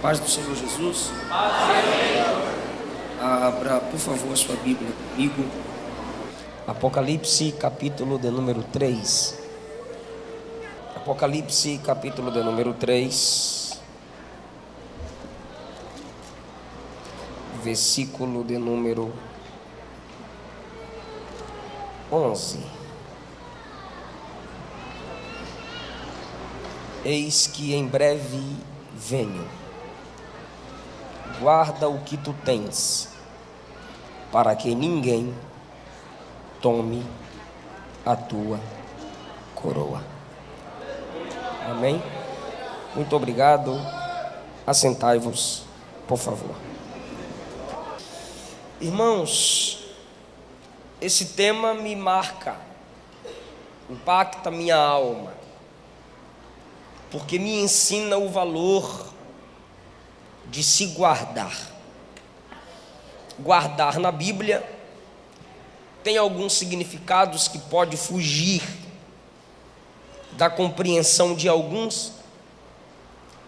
Paz do Senhor Jesus. Abra, por favor, a sua Bíblia comigo. Apocalipse, capítulo de número 3. Apocalipse, capítulo de número 3. Versículo de número 11. Eis que em breve venho. Guarda o que tu tens, para que ninguém tome a tua coroa. Amém? Muito obrigado. Assentai-vos, por favor. Irmãos, esse tema me marca, impacta minha alma, porque me ensina o valor de se guardar. Guardar na Bíblia tem alguns significados que pode fugir da compreensão de alguns,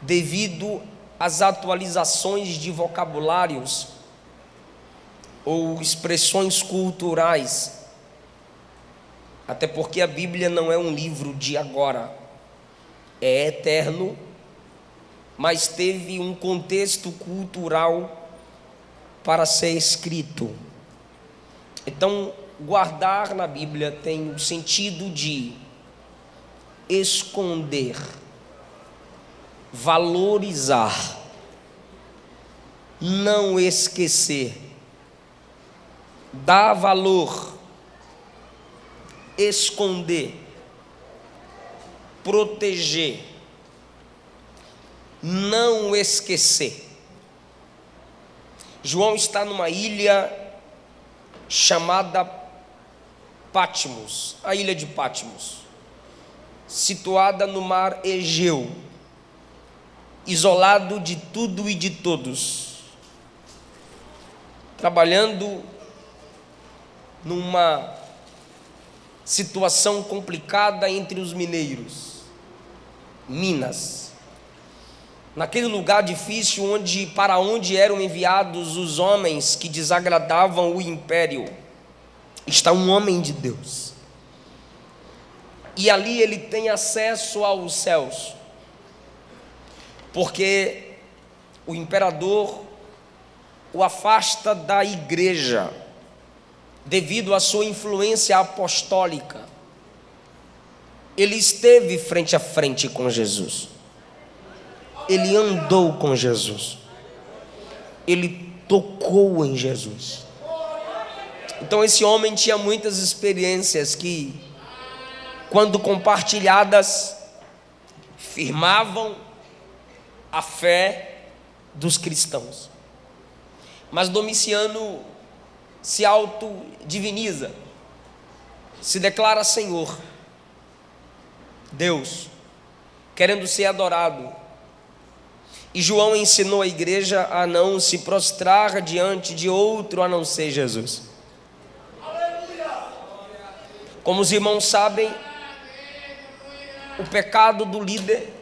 devido às atualizações de vocabulários ou expressões culturais. Até porque a Bíblia não é um livro de agora, é eterno, mas teve um contexto cultural para ser escrito. Então, guardar na Bíblia tem o sentido de esconder, valorizar, não esquecer, dar valor, esconder, proteger, não esquecer. João está numa ilha chamada Patmos, a ilha de Patmos, situada no mar Egeu, isolado de tudo e de todos, trabalhando numa situação complicada entre os mineiros, Minas. Naquele lugar difícil para onde eram enviados os homens que desagradavam o império, está um homem de Deus. E ali ele tem acesso aos céus, porque o imperador o afasta da igreja, devido à sua influência apostólica. Ele esteve frente a frente com Jesus. Ele andou com Jesus. Ele tocou em Jesus. Então esse homem tinha muitas experiências que, quando compartilhadas, firmavam a fé dos cristãos. Mas Domiciano se autodiviniza, se declara Senhor, Deus, querendo ser adorado. E João ensinou a igreja a não se prostrar diante de outro a não ser Jesus. Como os irmãos sabem, o pecado do líder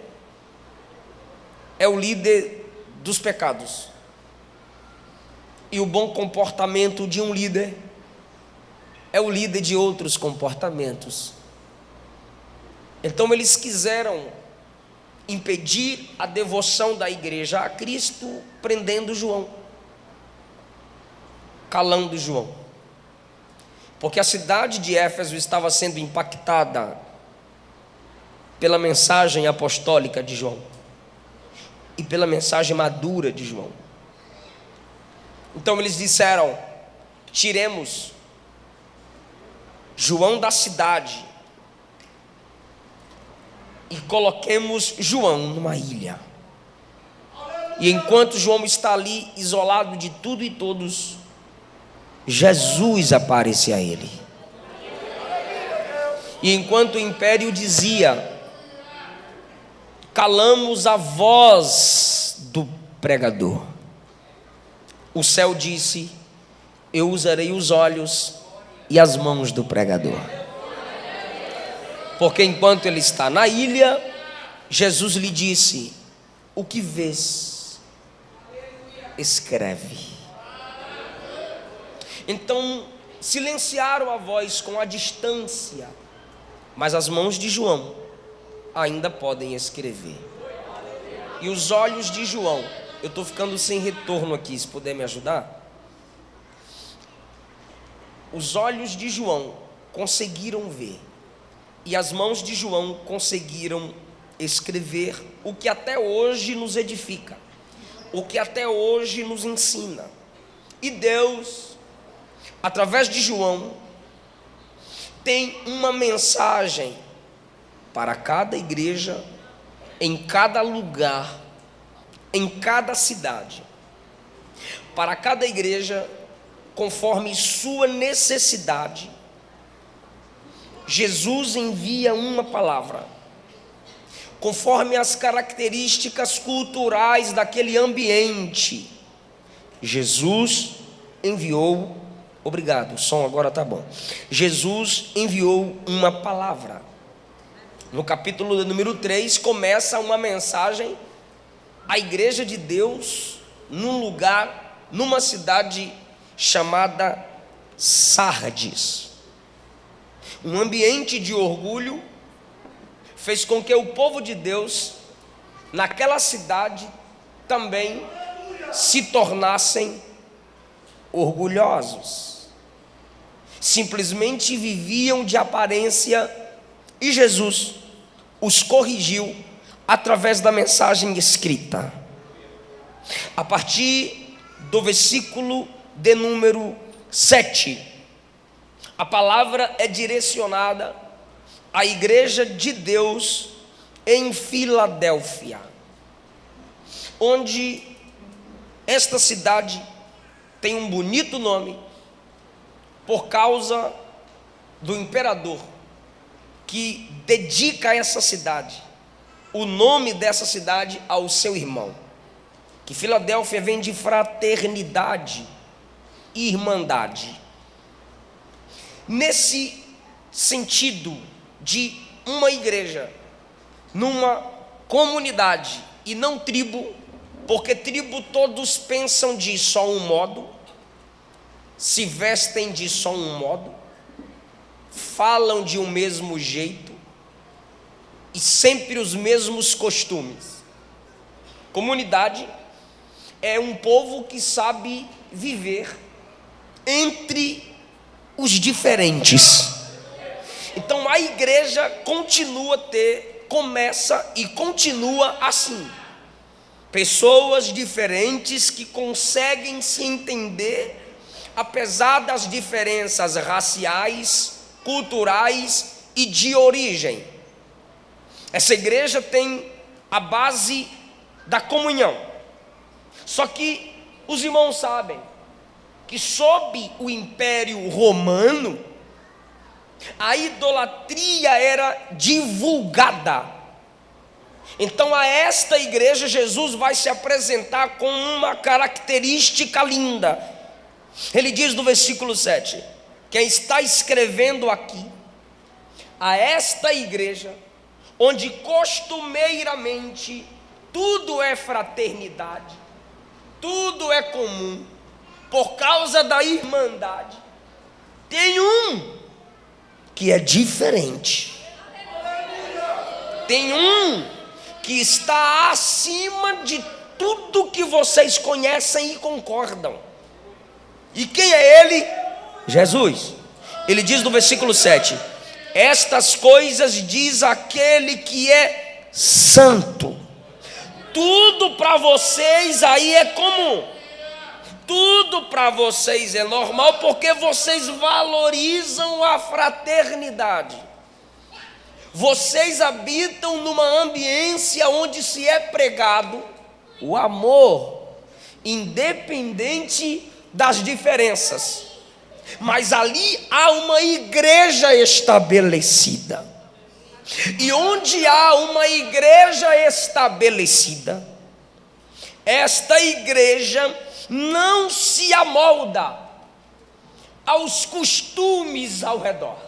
é o líder dos pecados. E o bom comportamento de um líder é o líder de outros comportamentos. Então eles quiseram impedir a devoção da igreja a Cristo, prendendo João, calando João, porque a cidade de Éfeso estava sendo impactada pela mensagem apostólica de João e pela mensagem madura de João. Então eles disseram: tiremos João da cidade e coloquemos João numa ilha. E enquanto João está ali isolado de tudo e todos, Jesus aparece a ele. E enquanto o império dizia: calamos a voz do pregador, o céu disse: eu usarei os olhos e as mãos do pregador. Porque enquanto ele está na ilha, Jesus lhe disse: o que vês? escreve. Então, silenciaram a voz com a distância, mas as mãos de João ainda podem escrever. E os olhos de João, eu estou ficando sem retorno aqui, se puder me ajudar. Os olhos de João conseguiram ver, e as mãos de João conseguiram escrever o que até hoje nos edifica, o que até hoje nos ensina. E Deus, através de João, tem uma mensagem para cada igreja, em cada lugar, em cada cidade. Para cada igreja, conforme sua necessidade, Jesus envia uma palavra, conforme as características culturais daquele ambiente. Jesus enviou, obrigado, o som agora está bom. Jesus enviou uma palavra. No capítulo número 3 começa uma mensagem à igreja de Deus num lugar, numa cidade chamada Sardes. Um ambiente de orgulho fez com que o povo de Deus naquela cidade também se tornassem orgulhosos. Simplesmente viviam de aparência, e Jesus os corrigiu através da mensagem escrita. A partir do versículo de número 7, a palavra é direcionada à igreja de Deus em Filadélfia, onde esta cidade tem um bonito nome por causa do imperador que dedica essa cidade, o nome dessa cidade, ao seu irmão. Que Filadélfia vem de fraternidade e irmandade. Nesse sentido de uma igreja numa comunidade e não tribo, porque tribo todos pensam de só um modo, se vestem de só um modo, falam de um mesmo jeito e sempre os mesmos costumes. Comunidade é um povo que sabe viver entre os diferentes. Então a igreja começa e continua assim. Pessoas diferentes que conseguem se entender, apesar das diferenças raciais, culturais e de origem. Essa igreja tem a base da comunhão. Só que os irmãos sabem que sob o Império Romano, a idolatria era divulgada. Então a esta igreja Jesus vai se apresentar com uma característica linda. Ele diz no versículo 7, quem está escrevendo aqui, a esta igreja, onde costumeiramente tudo é fraternidade, tudo é comum, por causa da irmandade, tem um que é diferente, tem um que está acima de tudo que vocês conhecem e concordam. E quem é ele? Jesus. Ele diz no versículo 7, estas coisas diz aquele que é santo. Tudo para vocês aí é comum, tudo para vocês é normal, porque vocês valorizam a fraternidade. Vocês habitam numa ambiência onde se é pregado o amor, independente das diferenças. Mas ali há uma igreja estabelecida. E onde há uma igreja estabelecida, esta igreja não se amolda aos costumes ao redor.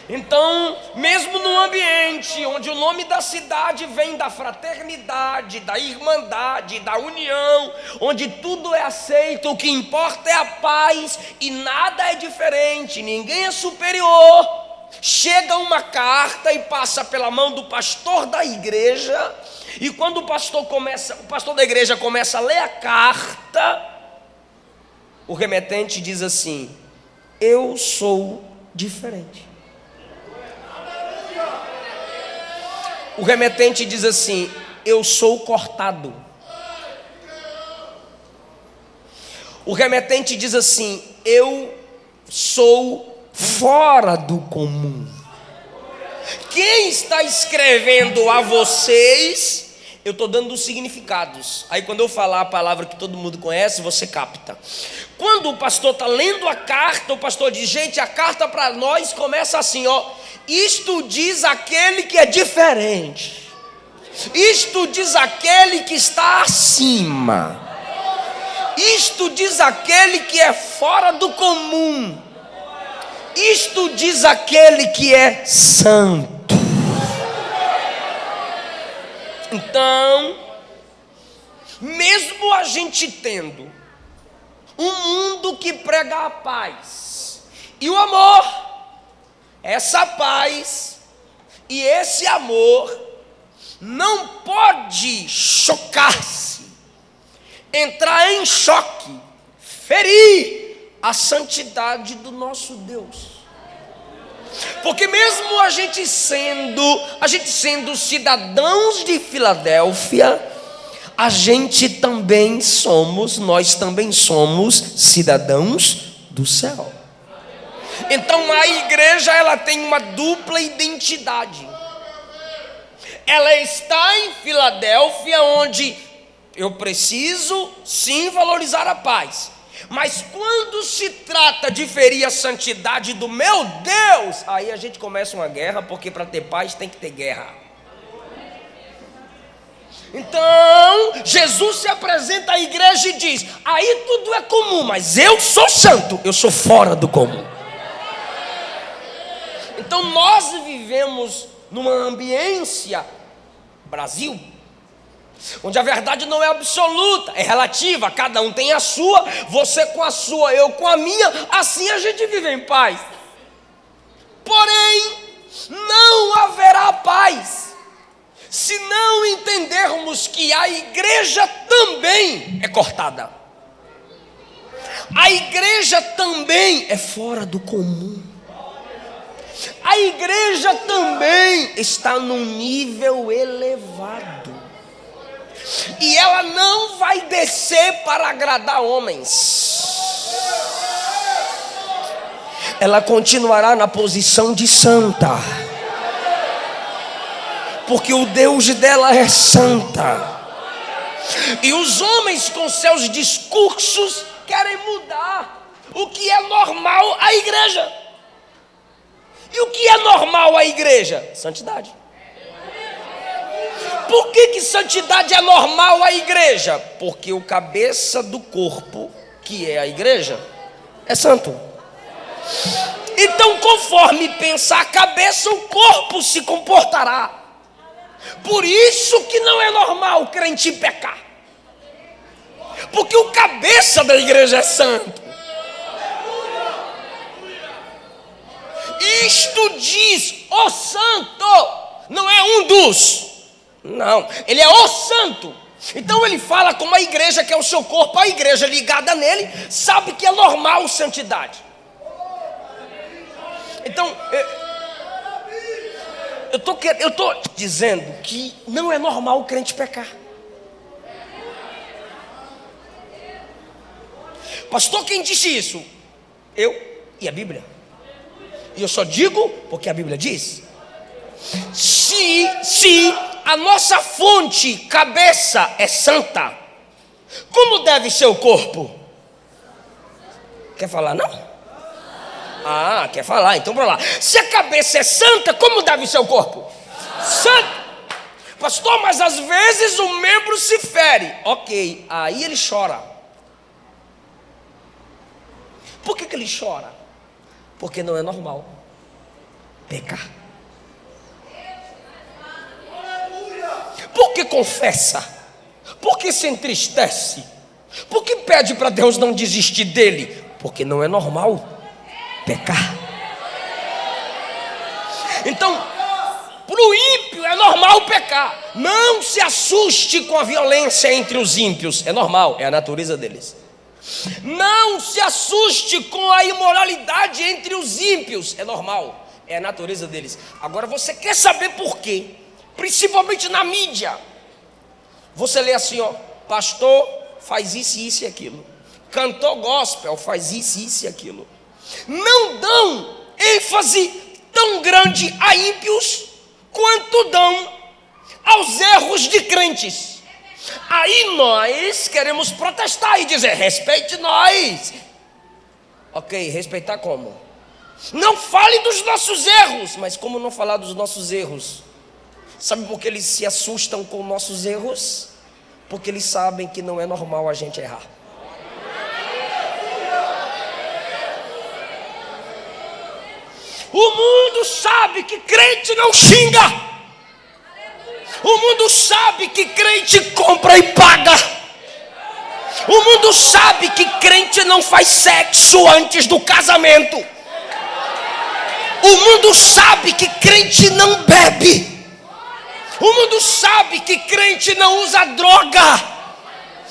Então, mesmo num ambiente onde o nome da cidade vem da fraternidade, da irmandade, da união, onde tudo é aceito, o que importa é a paz e nada é diferente, ninguém é superior, chega uma carta e passa pela mão do pastor da igreja, e quando o pastor da igreja começa a ler a carta, o remetente diz assim: eu sou diferente. O remetente diz assim: eu sou cortado. O remetente diz assim: eu sou fora do comum. Quem está escrevendo a vocês? Eu estou dando os significados. Aí quando eu falar a palavra que todo mundo conhece, você capta. Quando o pastor está lendo a carta, o pastor diz: gente, a carta para nós começa assim, ó. Isto diz aquele que é diferente. Isto diz aquele que está acima. Isto diz aquele que é fora do comum. Isto diz aquele que é santo. Então, mesmo a gente tendo um mundo que prega a paz e o amor, essa paz e esse amor não pode chocar-se, entrar em choque, ferir a santidade do nosso Deus. Porque mesmo a gente sendo cidadãos de Filadélfia, nós também somos cidadãos do céu. Então a igreja, ela tem uma dupla identidade. Ela está em Filadélfia, onde eu preciso sim valorizar a paz, mas quando se trata de ferir a santidade do meu Deus, aí a gente começa uma guerra, porque para ter paz tem que ter guerra. Então, Jesus se apresenta à igreja e diz: aí tudo é comum, mas eu sou santo, eu sou fora do comum. Então nós vivemos numa ambiência, Brasil, onde a verdade não é absoluta, é relativa, cada um tem a sua, você com a sua, eu com a minha, assim a gente vive em paz. Porém, não haverá paz se não entendermos que a igreja também é cortada. A igreja também é fora do comum. A igreja também está num nível elevado. E ela não vai descer para agradar homens. Ela continuará na posição de santa. Porque o Deus dela é santa. E os homens com seus discursos querem mudar o que é normal à igreja. E o que é normal à igreja? Santidade. Por que santidade é normal à igreja? Porque o cabeça do corpo, que é a igreja, é santo. Então, conforme pensa a cabeça, o corpo se comportará. Por isso que não é normal o crente pecar. Porque o cabeça da igreja é santo. Isto diz o santo, não é um dos. Não, ele é o santo. Então ele fala como a igreja, que é o seu corpo, a igreja ligada nele, sabe que é normal santidade. Então, eu estou dizendo que não é normal o crente pecar. Pastor, quem disse isso? Eu e a Bíblia. E eu só digo porque a Bíblia diz. Se a nossa fonte, cabeça, é santa, como deve ser o corpo? Quer falar não? Ah, quer falar, então vamos lá. Se a cabeça é santa, como deve ser o corpo? Santo. Pastor, mas às vezes o membro se fere. Ok, aí ele chora. Por que ele chora? Porque não é normal. pecar. Por que confessa? Por que se entristece? Por que pede para Deus não desistir dele? Porque não é normal pecar. Então, para o ímpio é normal pecar. Não se assuste com a violência entre os ímpios. É normal, é a natureza deles. Não se assuste com a imoralidade entre os ímpios. É normal, é a natureza deles. Agora você quer saber por quê? Principalmente na mídia. Você lê assim, ó, pastor faz isso e aquilo. Cantor gospel faz isso e aquilo. Não dão ênfase tão grande a ímpios quanto dão aos erros de crentes. Aí nós queremos protestar e dizer, respeite nós. Ok, respeitar como? Não fale dos nossos erros. Mas como não falar dos nossos erros? Sabe por que eles se assustam com nossos erros? Porque eles sabem que não é normal a gente errar. O mundo sabe que crente não xinga. O mundo sabe que crente compra e paga. O mundo sabe que crente não faz sexo antes do casamento. O mundo sabe que crente não bebe. O mundo sabe que crente não usa droga.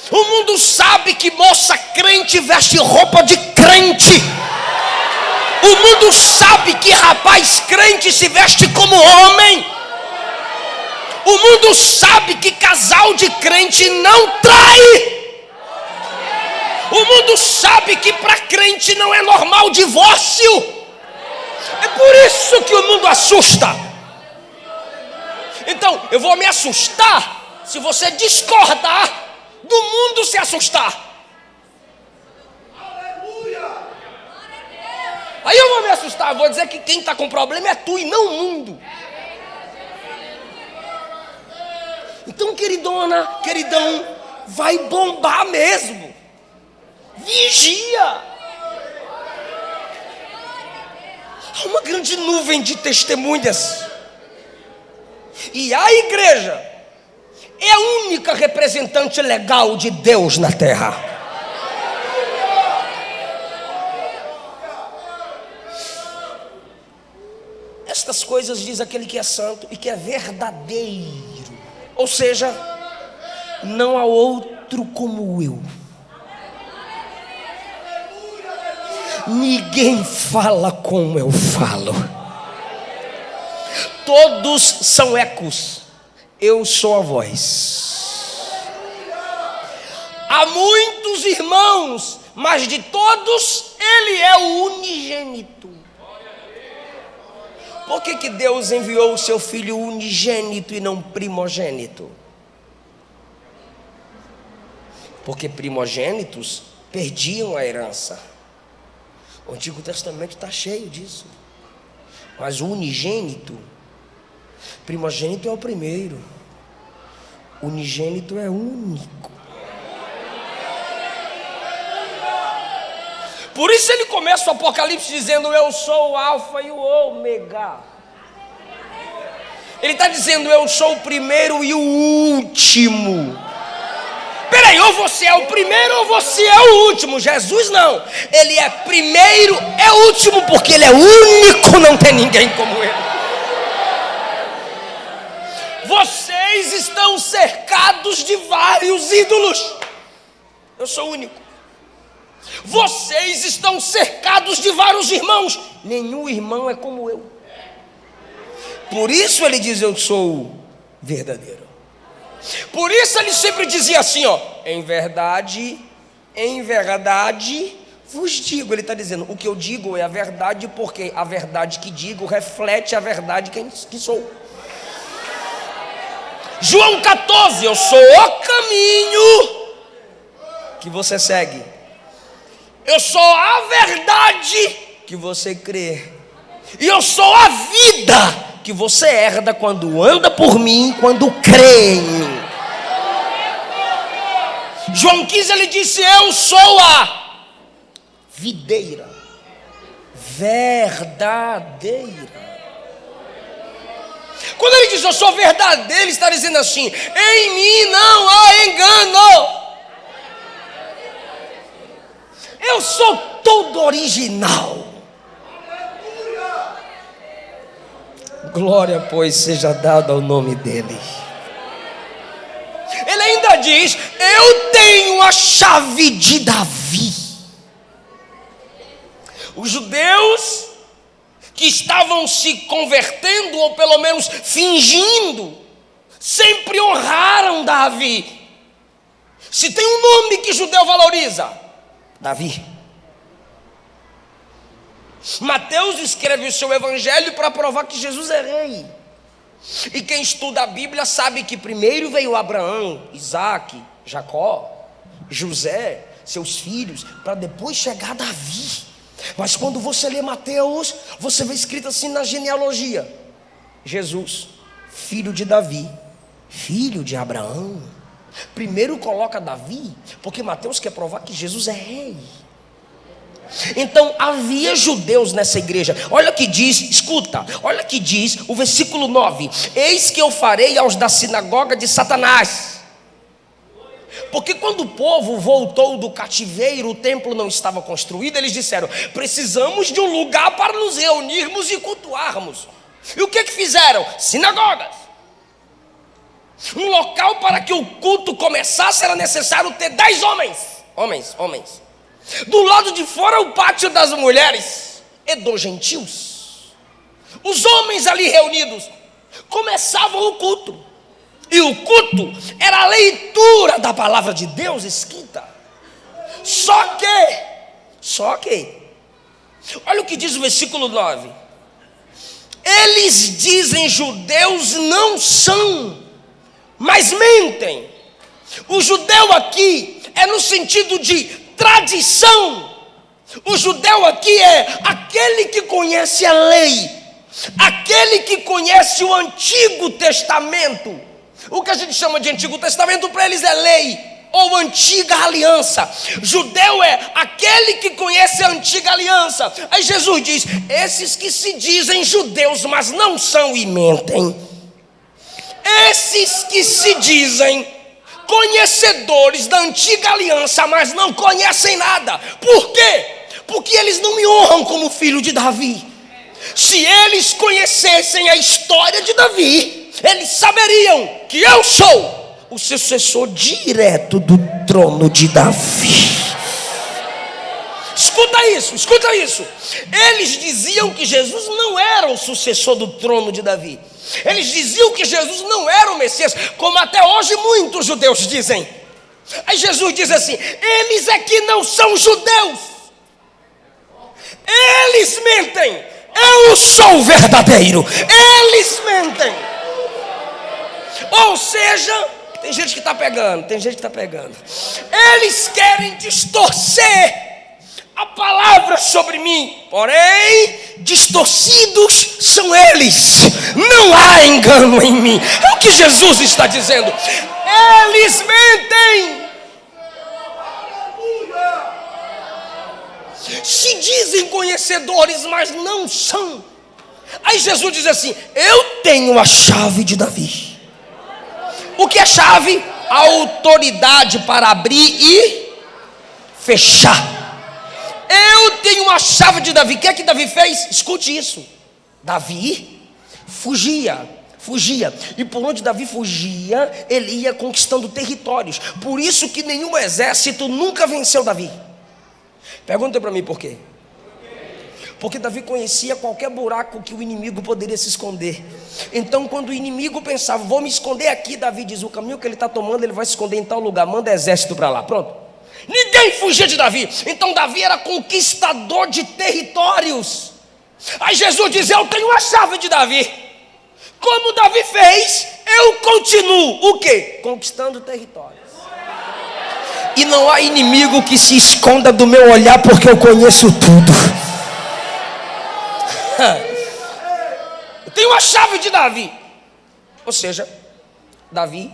O mundo sabe que moça crente veste roupa de crente. O mundo sabe que rapaz crente se veste como homem. O mundo sabe que casal de crente não trai. O mundo sabe que para crente não é normal divórcio. É por isso que o mundo assusta. Então, eu vou me assustar se você discordar do mundo se assustar. Aí eu vou me assustar, vou dizer que quem está com problema é tu e não o mundo. Então, queridona, queridão, vai bombar mesmo. Vigia. Há uma grande nuvem de testemunhas. E a igreja é a única representante legal de Deus na terra. Estas coisas diz aquele que é santo e que é verdadeiro. Ou seja, não há outro como eu. Ninguém fala como eu falo. Todos são ecos. Eu sou a voz. Há muitos irmãos, mas de todos ele é o unigênito. Por que Deus enviou o seu filho unigênito e não primogênito? Porque primogênitos perdiam a herança. O Antigo Testamento está cheio disso. Mas o unigênito, primogênito é o primeiro, unigênito é único. Por isso ele começa o Apocalipse dizendo, eu sou o alfa e o ômega. Ele está dizendo, eu sou o primeiro e o último. Peraí, ou você é o primeiro ou você é o último. Jesus não, ele é primeiro, é último, porque ele é único, não tem ninguém como ele. Vocês estão cercados de vários ídolos. Eu sou único. Vocês estão cercados de vários irmãos. Nenhum irmão é como eu. Por isso ele diz, eu sou verdadeiro. Por isso ele sempre dizia assim, ó, em verdade vos digo. Ele está dizendo, o que eu digo é a verdade, porque a verdade que digo reflete a verdade que sou. João 14, eu sou o caminho que você segue. Eu sou a verdade que você crê. E eu sou a vida que você herda quando anda por mim, quando crê em mim. João 15 ele disse, eu sou a videira verdadeira. Quando ele diz eu sou verdadeiro, ele está dizendo assim: em mim não há engano. Eu sou todo original. Glória, pois, seja dada ao nome dele. Ele ainda diz: eu tenho a chave de Davi. Os judeus que estavam se convertendo, ou pelo menos fingindo, sempre honraram Davi. Se tem um nome que judeu valoriza, Davi. Mateus escreve o seu evangelho para provar que Jesus é rei. E quem estuda a Bíblia sabe que primeiro veio Abraão, Isaac, Jacó, José, seus filhos, para depois chegar Davi. Mas quando você lê Mateus, você vê escrito assim na genealogia: Jesus, filho de Davi, filho de Abraão. Primeiro coloca Davi, porque Mateus quer provar que Jesus é rei. Então havia judeus nessa igreja. Olha o que diz, escuta, olha o que diz o versículo 9: eis que eu farei aos da sinagoga de Satanás. Porque quando o povo voltou do cativeiro, o templo não estava construído, eles disseram: precisamos de um lugar para nos reunirmos e cultuarmos. E o que fizeram? Sinagogas. Um local para que o culto começasse era necessário ter 10 homens. Do lado de fora o pátio das mulheres e dos gentios. Os homens ali reunidos começavam o culto. E o culto era a leitura da palavra de Deus escrita. Só que olha o que diz o versículo 9: eles dizem judeus, não são, mas mentem. O judeu aqui é no sentido de tradição. O judeu aqui é aquele que conhece a lei, aquele que conhece o Antigo Testamento. O que a gente chama de Antigo Testamento para eles é lei ou antiga aliança. Judeu é aquele que conhece a antiga aliança. Aí Jesus diz: esses que se dizem judeus, mas não são e mentem. Esses que se dizem conhecedores da antiga aliança, mas não conhecem nada. Por quê? Porque eles não me honram como filho de Davi. Se eles conhecessem a história de Davi, eles saberiam que eu sou o sucessor direto do trono de Davi. Escuta isso. Eles diziam que Jesus não era o sucessor do trono de Davi. Eles diziam que Jesus não era o Messias, como até hoje muitos judeus dizem. Aí Jesus diz assim: eles é que não são judeus. Eles mentem. Eu sou o verdadeiro. Eles mentem. Ou seja, tem gente que está pegando. Eles querem distorcer a palavra sobre mim, porém, distorcidos são eles. Não há engano em mim. É o que Jesus está dizendo. Eles mentem. Se dizem conhecedores, mas não são. Aí Jesus diz assim: eu tenho a chave de Davi. O que é chave? A autoridade para abrir e fechar. Eu tenho uma chave de Davi. O que é que Davi fez? Escute isso. Davi fugia. E por onde Davi fugia, ele ia conquistando territórios. Por isso que nenhum exército nunca venceu Davi. Pergunta para mim por quê? Porque Davi conhecia qualquer buraco que o inimigo poderia se esconder. Então quando o inimigo pensava: vou me esconder aqui, Davi diz: o caminho que ele está tomando, ele vai se esconder em tal lugar, manda exército para lá. Pronto. Ninguém fugia de Davi. Então Davi era conquistador de territórios. Aí Jesus diz: eu tenho a chave de Davi. Como Davi fez, eu continuo o quê? Conquistando territórios. E não há inimigo que se esconda do meu olhar, porque eu conheço tudo. Eu tenho a chave de Davi. Ou seja, Davi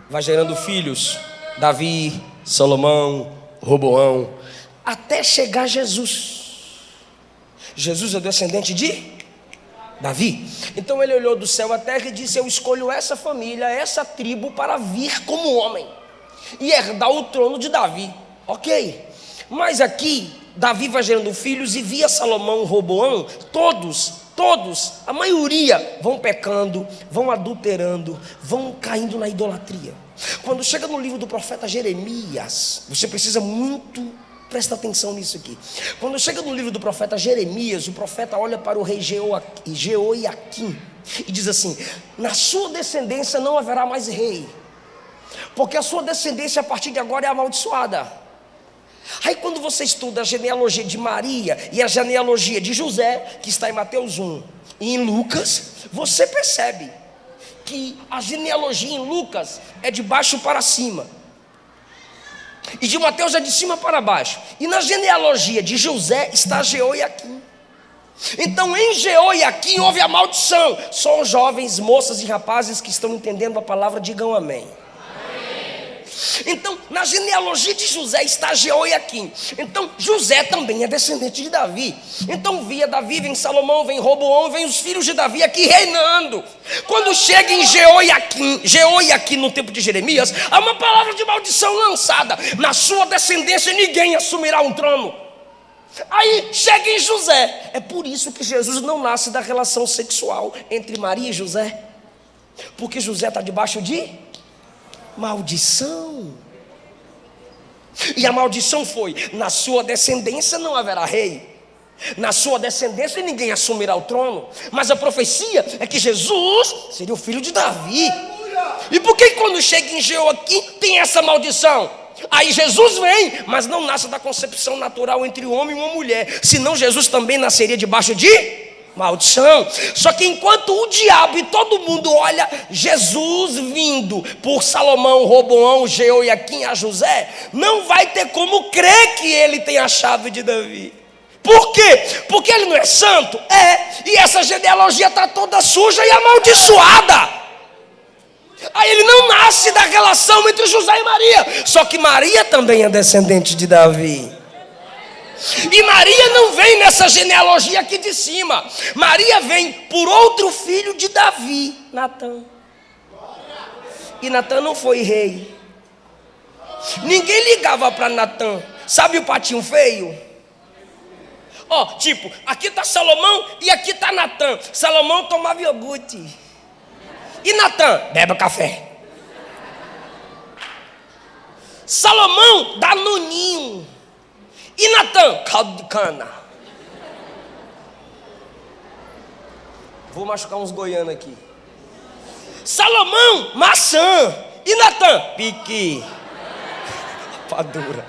vai gerando filhos. Davi, Salomão, Roboão, até chegar Jesus. Jesus é descendente de Davi. Então ele olhou do céu à terra e disse: eu escolho essa família, essa tribo para vir como homem e herdar o trono de Davi. Ok, mas aqui Davi vai gerando filhos e via Salomão, Roboão, todos, a maioria vão pecando, vão adulterando, vão caindo na idolatria. Quando chega no livro do profeta Jeremias, você precisa muito prestar atenção nisso aqui. Quando chega no livro do profeta Jeremias, o profeta olha para o rei Jeoiaquim e diz assim: na sua descendência não haverá mais rei, porque a sua descendência a partir de agora é amaldiçoada. Aí quando você estuda a genealogia de Maria e a genealogia de José, que está em Mateus 1 e em Lucas, você percebe que a genealogia em Lucas é de baixo para cima, e de Mateus é de cima para baixo, e na genealogia de José está Jeoiaquim. Então em Jeoiaquim houve a maldição. Só jovens, moças e rapazes que estão entendendo a palavra, digam amém. Então, na genealogia de José está Jeoiaquim. Então, José também é descendente de Davi. Então, via Davi, vem Salomão, vem Roboão, vem os filhos de Davi aqui reinando. Quando chega em Jeoiaquim no tempo de Jeremias, há uma palavra de maldição lançada: na sua descendência ninguém assumirá um trono. Aí chega em José. É por isso que Jesus não nasce da relação sexual entre Maria e José, porque José está debaixo de maldição. E a maldição foi: na sua descendência não haverá rei, na sua descendência ninguém assumirá o trono. Mas a profecia é que Jesus seria o filho de Davi. E por que quando chega em Jeoiaquim tem essa maldição? Aí Jesus vem, mas não nasce da concepção natural entre um homem e uma mulher, senão Jesus também nasceria debaixo de maldição. Só que enquanto o diabo e todo mundo olha Jesus vindo por Salomão, Roboão, Jeoiaquim a José, não vai ter como crer que ele tem a chave de Davi. Por quê? Porque ele não é santo? E essa genealogia está toda suja e amaldiçoada. Aí ele não nasce da relação entre José e Maria. Só que Maria também é descendente de Davi. E Maria não vem nessa genealogia aqui de cima. Maria vem por outro filho de Davi, Natã. E Natã não foi rei. Ninguém ligava para Natã. Sabe o patinho feio? Tipo, aqui está Salomão e aqui está Natã. Salomão tomava iogurte. E Natã bebe café. Salomão dá noninho. E Natã, caldo de cana. Vou machucar uns goianos aqui. Salomão, maçã. E Natã, pique. Rapadura.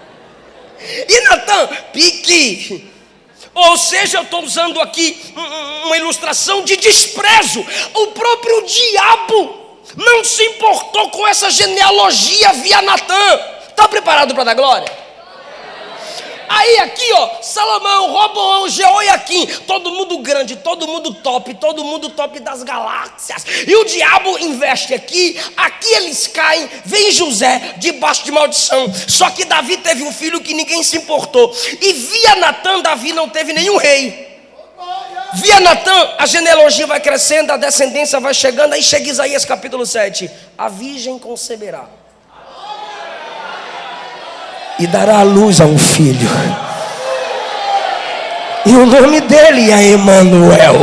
E Natã, pique. Ou seja, eu estou usando aqui uma ilustração de desprezo. O próprio diabo não se importou com essa genealogia via Natã. Está preparado para dar glória? Aí aqui, Salomão, Roboão, Jeoiaquim, todo mundo grande, todo mundo top das galáxias. E o diabo investe aqui eles caem, vem José debaixo de maldição. Só que Davi teve um filho que ninguém se importou. E via Natã, Davi não teve nenhum rei. Via Natã, a genealogia vai crescendo, a descendência vai chegando. Aí chega Isaías capítulo 7. A virgem conceberá e dará à luz a um filho, e o nome dele é Emanuel.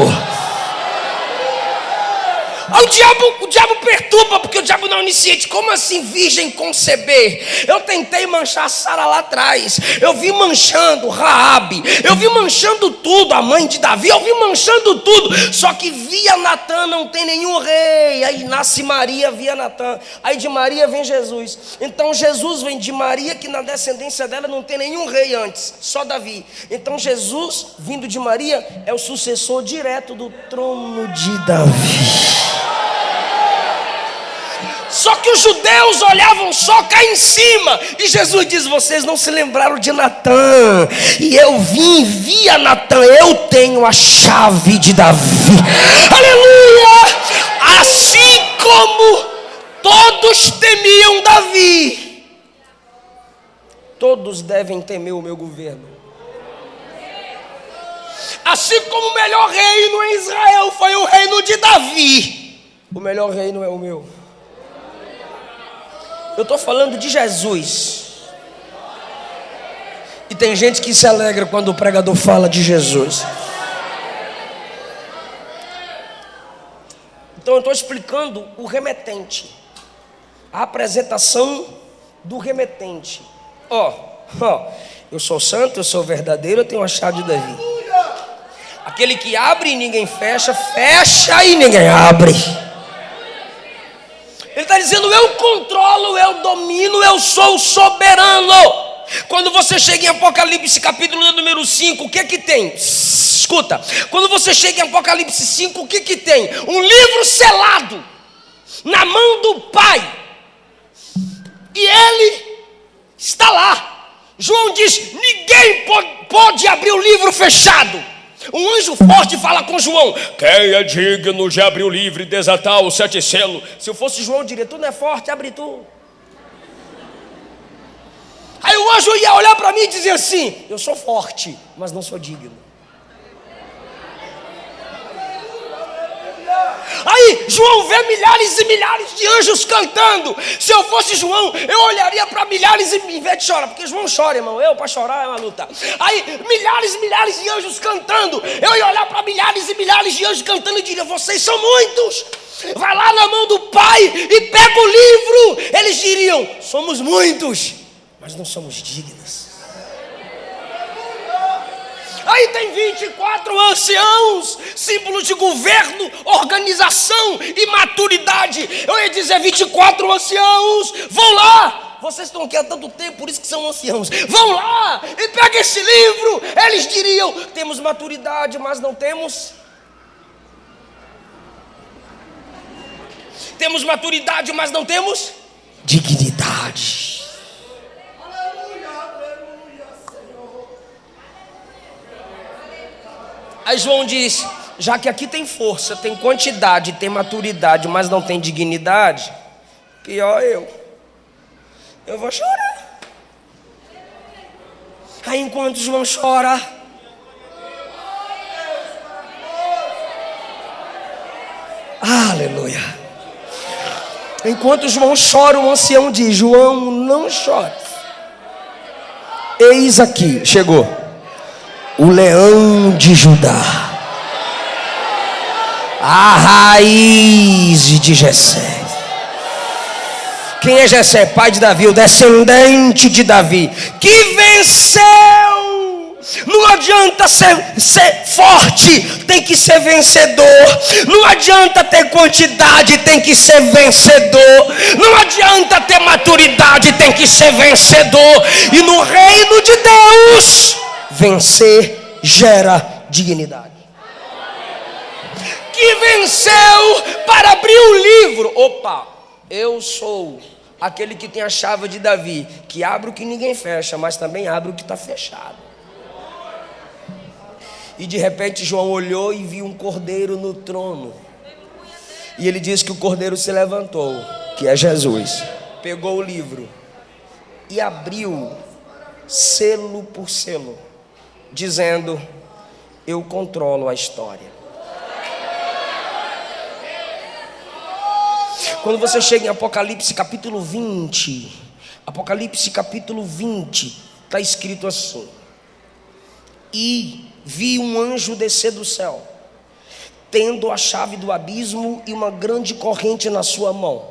O diabo perturba, porque o diabo não é onisciente. Como assim virgem conceber? Eu tentei manchar Sara lá atrás. Eu vi manchando Raabe. Eu vi manchando tudo, a mãe de Davi. Eu vi manchando tudo. Só que via Natã não tem nenhum rei. Aí nasce Maria via Natã. Aí de Maria vem Jesus. Então Jesus vem de Maria, que na descendência dela não tem nenhum rei antes, só Davi. Então Jesus, vindo de Maria, é o sucessor direto do trono de Davi. Só que os judeus olhavam só cá em cima. E Jesus diz: vocês não se lembraram de Natã. E eu via Natã. Eu tenho a chave de Davi. Aleluia! Assim como todos temiam Davi, todos devem temer o meu governo. Assim como o melhor reino em Israel foi o reino de Davi, o melhor reino é o meu. Eu estou falando de Jesus. E tem gente que se alegra quando o pregador fala de Jesus. Então eu estou explicando o remetente, a apresentação do remetente. Eu sou santo, eu sou verdadeiro, eu tenho a chave de Davi. Aquele que abre e ninguém fecha, fecha e ninguém abre. Ele está dizendo: eu controlo, eu domino, eu sou soberano. Quando você chega em Apocalipse capítulo número 5, o que que tem? Escuta, quando você chega em Apocalipse 5, o que que tem? Um livro selado na mão do Pai, e ele está lá. João diz: ninguém pode abrir o livro fechado. Um anjo forte fala com João: quem é digno de abrir o livro e desatar os 7 selos? Se eu fosse João, eu diria: tu não é forte, abre tu. Aí o anjo ia olhar para mim e dizer assim: eu sou forte, mas não sou digno. Aí João vê milhares e milhares de anjos cantando. Se eu fosse João, eu olharia para milhares, e em vez de chorar, porque João chora, irmão, eu para chorar é uma luta. Aí milhares e milhares de anjos cantando, eu ia olhar para milhares e milhares de anjos cantando e diria: vocês são muitos. Vai lá na mão do Pai e pega o livro. Eles diriam: somos muitos, mas não somos dignos. Aí tem 24 anciãos, símbolos de governo, organização e maturidade. Eu ia dizer: 24 anciãos, vão lá. Vocês estão aqui há tanto tempo, por isso que são anciãos. Vão lá e pega esse livro. Eles diriam: temos maturidade, mas não temos. Temos maturidade, mas não temos dignidade. Aí João diz: já que aqui tem força, tem quantidade, tem maturidade, mas não tem dignidade, pior eu vou chorar. Aí enquanto João chora, aleluia, enquanto João chora, o ancião diz: João, não chore. Eis aqui, chegou o leão de Judá, a raiz de Jessé. Quem é Jessé? Pai de Davi, o descendente de Davi, que venceu. Não adianta ser forte, tem que ser vencedor. Não adianta ter quantidade, tem que ser vencedor. Não adianta ter maturidade, tem que ser vencedor. E no reino de Deus, vencer gera dignidade. Que venceu para abrir o livro. Opa, eu sou aquele que tem a chave de Davi, que abre o que ninguém fecha, mas também abre o que está fechado. E de repente João olhou e viu um cordeiro no trono. E ele diz que o cordeiro se levantou, que é Jesus, pegou o livro e abriu selo por selo, dizendo: eu controlo a história. Quando você chega em Apocalipse capítulo 20, Apocalipse capítulo 20, está escrito assim: e vi um anjo descer do céu, tendo a chave do abismo e uma grande corrente na sua mão.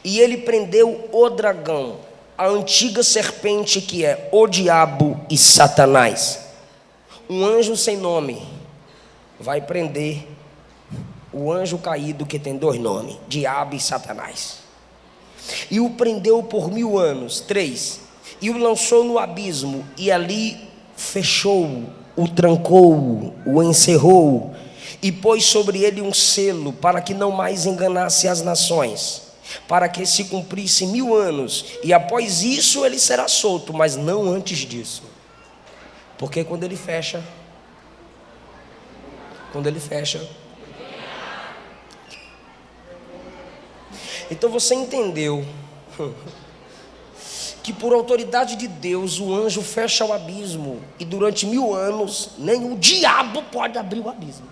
E ele prendeu o dragão, a antiga serpente, que é o diabo e Satanás. Um anjo sem nome vai prender o anjo caído, que tem 2 nomes, diabo e Satanás. E o prendeu por 1000 anos, 3, e o lançou no abismo, e ali fechou, o trancou, o encerrou, e pôs sobre ele um selo, para que não mais enganasse as nações, para que se cumprisse 1000 anos, e após isso ele será solto, mas não antes disso. Porque quando ele fecha, então você entendeu que por autoridade de Deus o anjo fecha o abismo, e durante 1000 anos nem o diabo pode abrir o abismo,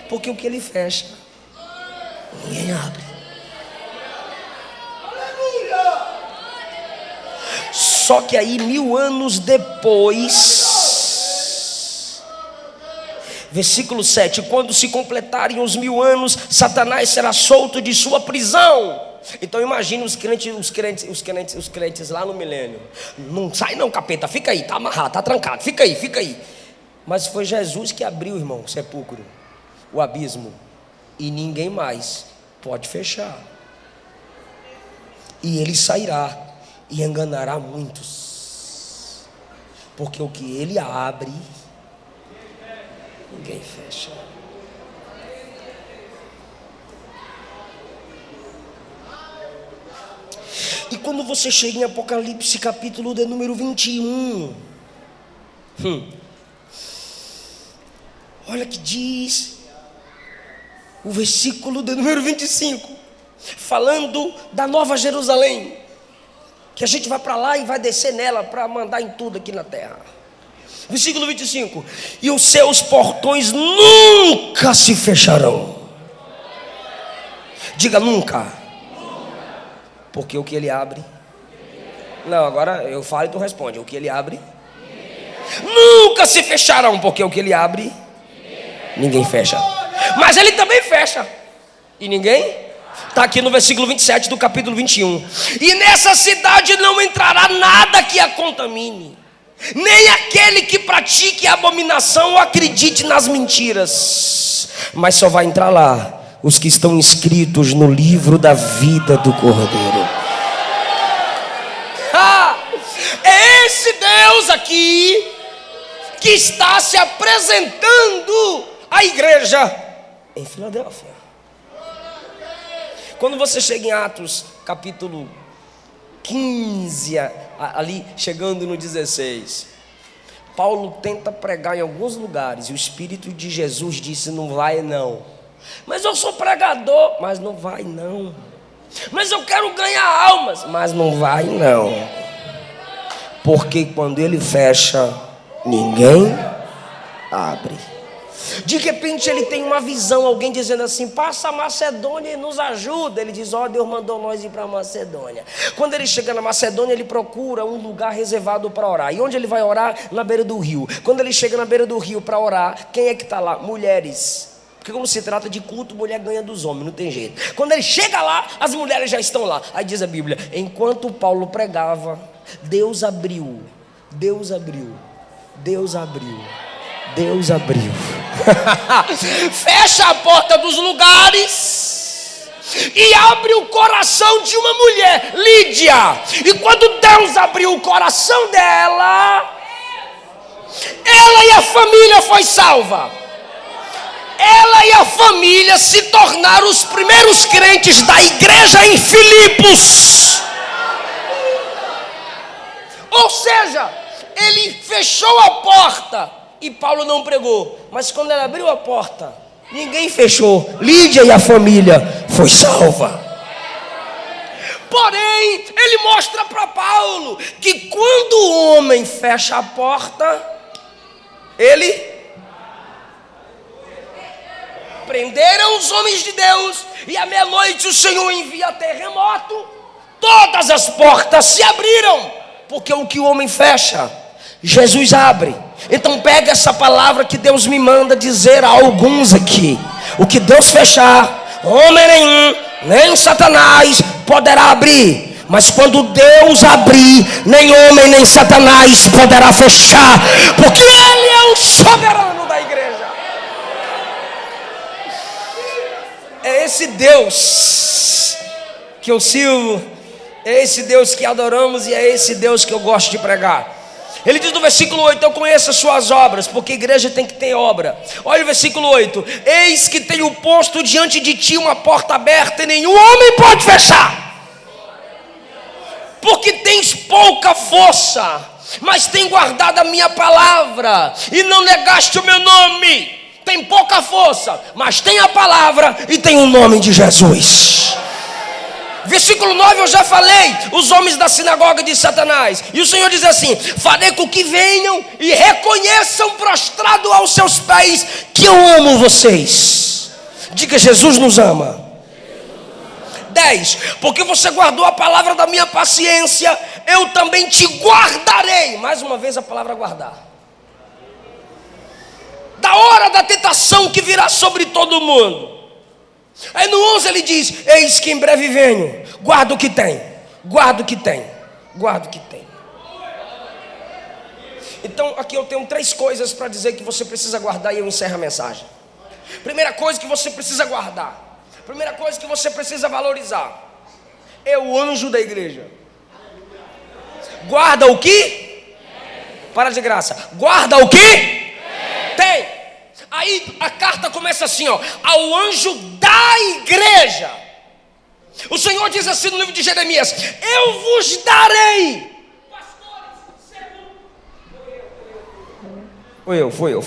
porque o que ele fecha, ninguém abre. Só que aí 1000 anos depois, versículo 7, quando se completarem os 1000 anos, Satanás será solto de sua prisão. Então imagina os crentes lá no milênio. Não sai não, capeta, fica aí, tá amarrado, tá trancado, fica aí. Mas foi Jesus que abriu, irmão, o sepulcro, o abismo, e ninguém mais pode fechar. E ele sairá e enganará muitos, porque o que ele abre, ninguém fecha. E quando você chega em Apocalipse capítulo de número 21, olha que diz o versículo de número 25, falando da Nova Jerusalém, que a gente vai para lá e vai descer nela para mandar em tudo aqui na terra. Versículo 25: e os seus portões nunca se fecharão. Diga nunca. Porque o que ele abre, não, agora eu falo e tu responde. O que ele abre, nunca se fecharão. Porque o que ele abre, ninguém fecha. Mas ele também fecha, e ninguém. Está aqui no versículo 27 do capítulo 21. E nessa cidade não entrará nada que a contamine, nem aquele que pratique a abominação ou acredite nas mentiras, mas só vai entrar lá os que estão inscritos no livro da vida do Cordeiro. É esse Deus aqui que está se apresentando à igreja em Filadélfia. Quando você chega em Atos capítulo 15, ali chegando no 16, Paulo tenta pregar em alguns lugares, e o Espírito de Jesus disse: não vai não. Mas eu sou pregador, mas não vai não. Mas eu quero ganhar almas, mas não vai não. Porque quando ele fecha, ninguém abre. De repente ele tem uma visão, alguém dizendo assim: passa a Macedônia e nos ajuda. Ele diz: ó, Deus mandou nós ir para a Macedônia. Quando ele chega na Macedônia, ele procura um lugar reservado para orar. E onde ele vai orar? Na beira do rio. Quando ele chega na beira do rio para orar, quem é que está lá? Mulheres. Porque como se trata de culto, mulher ganha dos homens, não tem jeito. Quando ele chega lá, as mulheres já estão lá. Aí diz a Bíblia: enquanto Paulo pregava, Deus abriu. Fecha a porta dos lugares e abre o coração de uma mulher, Lídia. E quando Deus abriu o coração dela, ela e a família foi salva. Ela e a família se tornaram os primeiros crentes da igreja em Filipos. Ou seja, ele fechou a porta e Paulo não pregou, mas quando ele abriu a porta, ninguém fechou. Lídia e a família foi salva. Porém, ele mostra para Paulo que quando o homem fecha a porta, ele prenderam os homens de Deus, e à meia-noite o Senhor envia terremoto, todas as portas se abriram, porque o que o homem fecha, Jesus abre. Então pega essa palavra que Deus me manda dizer a alguns aqui: o que Deus fechar, homem nenhum, nem Satanás poderá abrir. Mas quando Deus abrir, nem homem nem Satanás poderá fechar, porque Ele é o soberano da igreja. É esse Deus que eu sirvo, é esse Deus que adoramos, e é esse Deus que eu gosto de pregar. Ele diz no versículo 8: eu conheço as suas obras, porque a igreja tem que ter obra. Olha o versículo 8: eis que tenho posto diante de ti uma porta aberta, e nenhum homem pode fechar. Porque tens pouca força, mas tem guardado a minha palavra, e não negaste o meu nome. Tem pouca força, mas tem a palavra e tem o nome de Jesus. Versículo 9 eu já falei, os homens da sinagoga de Satanás. E o Senhor diz assim: farei com que venham e reconheçam prostrado aos seus pés que eu amo vocês. Diga: Jesus nos ama. 10, porque você guardou a palavra da minha paciência, eu também te guardarei. Mais uma vez a palavra guardar. Da hora da tentação que virá sobre todo mundo. Aí no 11 ele diz: eis que em breve venho, guarda o que tem, guarda o que tem, guarda o que tem. Então aqui eu tenho 3 coisas para dizer que você precisa guardar e eu encerro a mensagem. Primeira coisa que você precisa guardar, primeira coisa que você precisa valorizar, é o anjo da igreja. Guarda o que? Para de graça. Guarda o que? Tem. Aí a carta começa assim, ó: ao anjo da igreja. O Senhor diz assim no livro de Jeremias: eu vos darei. Foi eu.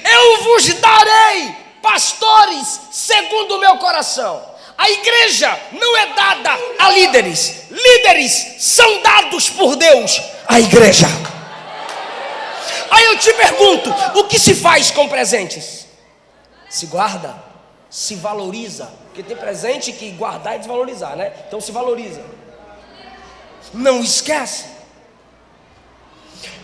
Eu vos darei pastores segundo o meu coração. A igreja não é dada a líderes. Líderes são dados por Deus à igreja. Aí eu te pergunto: o que se faz com presentes? Se guarda, se valoriza. Porque tem presente que guardar é desvalorizar, né? Então se valoriza. Não esquece.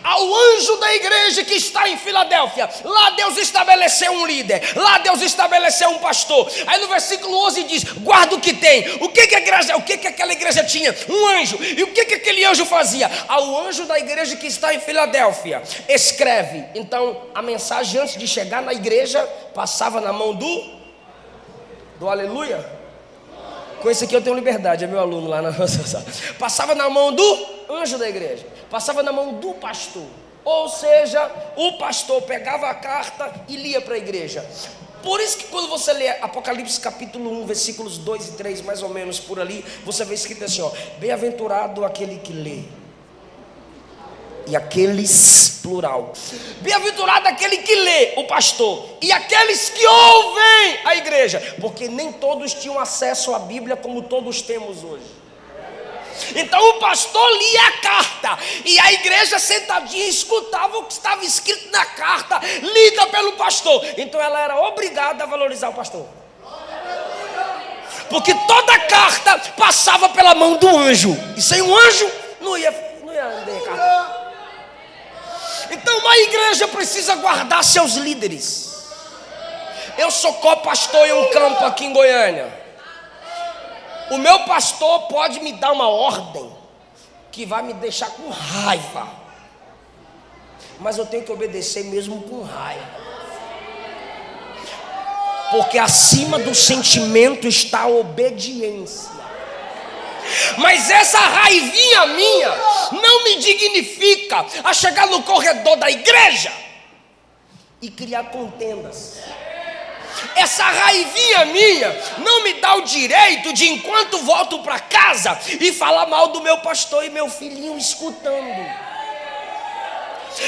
Ao anjo da igreja que está em Filadélfia, lá Deus estabeleceu um líder, lá Deus estabeleceu um pastor. Aí no versículo 11 diz: guarda o que tem. O que aquela igreja tinha? Um anjo. E o que aquele anjo fazia? Ao anjo da igreja que está em Filadélfia, escreve. Então a mensagem, antes de chegar na igreja, passava na mão do aleluia. Com esse aqui eu tenho liberdade, é meu aluno lá na passava na mão do anjo da igreja, passava na mão do pastor. Ou seja, o pastor pegava a carta e lia para a igreja. Por isso que quando você lê Apocalipse capítulo 1, versículos 2 e 3, mais ou menos por ali, você vê escrito assim, ó: bem-aventurado aquele que lê. E aqueles, plural, bem-aventurado aquele que lê, o pastor, e aqueles que ouvem, a igreja. Porque nem todos tinham acesso à Bíblia como todos temos hoje. Então o pastor lia a carta, e a igreja sentadinha escutava o que estava escrito na carta, lida pelo pastor. Então ela era obrigada a valorizar o pastor, porque toda a carta passava pela mão do anjo, e sem um anjo não ia ler a carta. Então uma igreja precisa guardar seus líderes. Eu sou co-pastor em um campo aqui em Goiânia. O meu pastor pode me dar uma ordem que vai me deixar com raiva, mas eu tenho que obedecer mesmo com raiva, porque acima do sentimento está a obediência. Mas essa raivinha minha não me dignifica a chegar no corredor da igreja e criar contendas. Essa raivinha minha não me dá o direito de, enquanto volto para casa, e falar mal do meu pastor e meu filhinho escutando.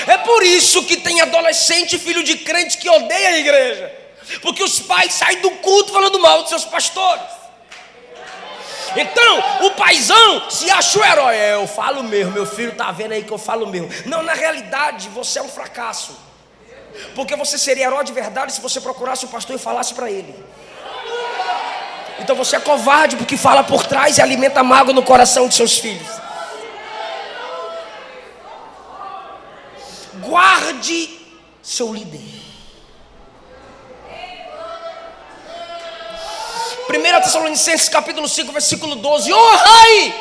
É por isso que tem adolescente, filho de crente, que odeia a igreja, porque os pais saem do culto falando mal dos seus pastores. Então o paizão se acha o herói. Eu falo mesmo, meu filho está vendo aí que eu falo mesmo. Não, na realidade você é um fracasso, porque você seria herói de verdade se você procurasse o pastor e falasse para ele. Então você é covarde, porque fala por trás e alimenta mágoa no coração de seus filhos. Guarde seu líder. 1 Tessalonicenses capítulo 5, versículo 12: honrai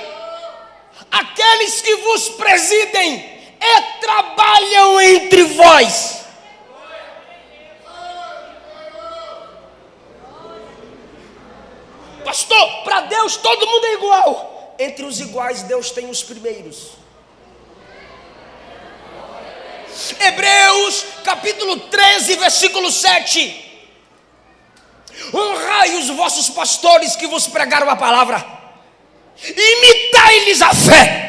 aqueles que vos presidem e trabalham entre vós. Pastor, para Deus todo mundo é igual. Entre os iguais Deus tem os primeiros. Hebreus capítulo 13, versículo 7: honrai os vossos pastores que vos pregaram a palavra, imitai-lhes a fé.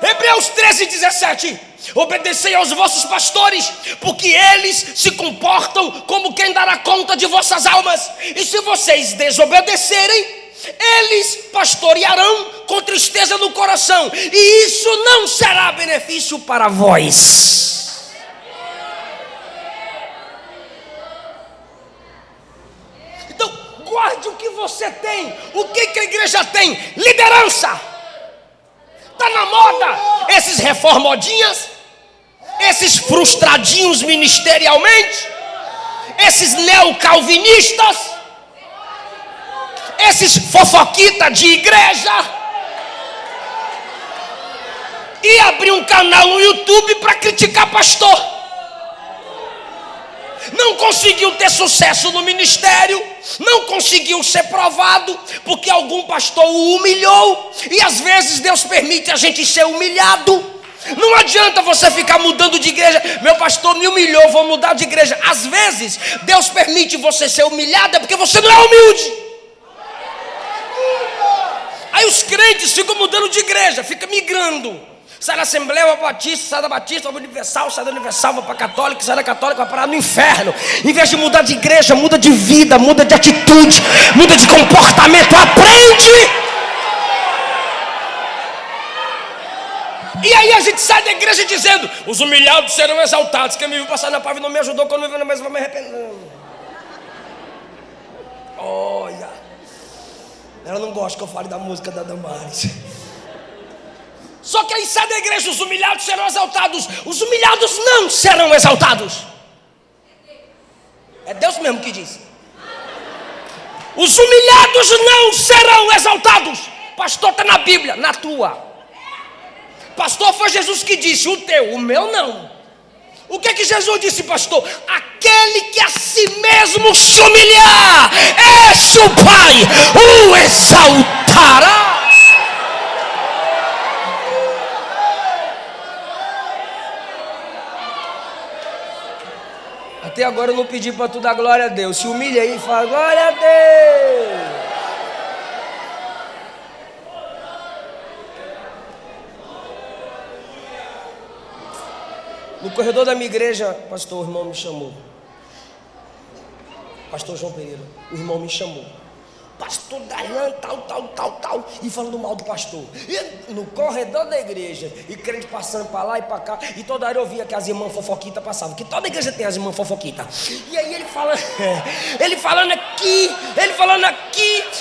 Hebreus 13:17. Obedecei aos vossos pastores, porque eles se comportam como quem dará conta de vossas almas. E se vocês desobedecerem, eles pastorearão com tristeza no coração, e isso não será benefício para vós. Então, guarde o que você tem. O que a igreja tem? Liderança. Está na moda esses reformodinhas, esses frustradinhos ministerialmente, esses neocalvinistas, esses fofoquitas de igreja, e abrir um canal no YouTube para criticar pastor. Não conseguiu ter sucesso no ministério, não conseguiu ser provado, porque algum pastor o humilhou, e às vezes Deus permite a gente ser humilhado. Não adianta você ficar mudando de igreja. Meu pastor me humilhou, vou mudar de igreja. Às vezes Deus permite você ser humilhado, é porque você não é humilde. Aí os crentes ficam mudando de igreja, ficam migrando. Sai da Assembleia, vai para Batista, sai da Batista, vai para Universal, sai da Universal, vai para Católica, sai da Católica, vai parar no inferno. Em vez de mudar de igreja, muda de vida, muda de atitude, muda de comportamento, aprende. E aí a gente sai da igreja dizendo: os humilhados serão exaltados. Quem me viu passar na pave não me ajudou, quando me viu na mesa vai me arrepender. Olha, ela não gosta que eu fale da música da Damares. Só que aí sai da igreja: os humilhados serão exaltados. Os humilhados não serão exaltados. É Deus mesmo que diz. Os humilhados não serão exaltados. Pastor, está na Bíblia, na tua. Pastor, foi Jesus que disse: o teu, o meu não. O que é que Jesus disse, pastor? Aquele que a si mesmo se humilhar, esse o Pai o exaltará. Até agora eu não pedi para tu dar glória a Deus. Se humilha aí e fala: glória a Deus. No corredor da minha igreja, pastor, o irmão me chamou. Pastor João Pereira, o irmão me chamou. Pastor Darlan, tal, e falando mal do pastor. E no corredor da igreja, e crente passando para lá e para cá, e toda hora eu via que as irmãs fofoquitas passavam, que toda igreja tem as irmãs fofoquitas. E aí ele falando aqui,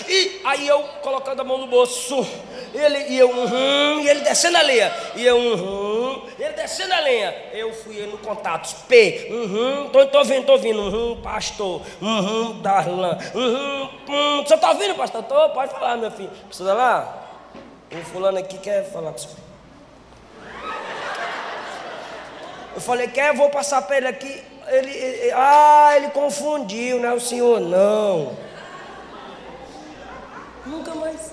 e aí eu colocando a mão no bolso, e ele descendo a lenha, ele descendo a lenha. Eu fui no contatos, tô ouvindo, pastor, Darlan, você está ouvindo, pastor? Tô, pode falar, meu filho. Precisa lá? O fulano aqui quer falar com o senhor. Eu falei: quer? Eu vou passar para ele aqui. Ele confundiu, não é o senhor, não. Nunca mais.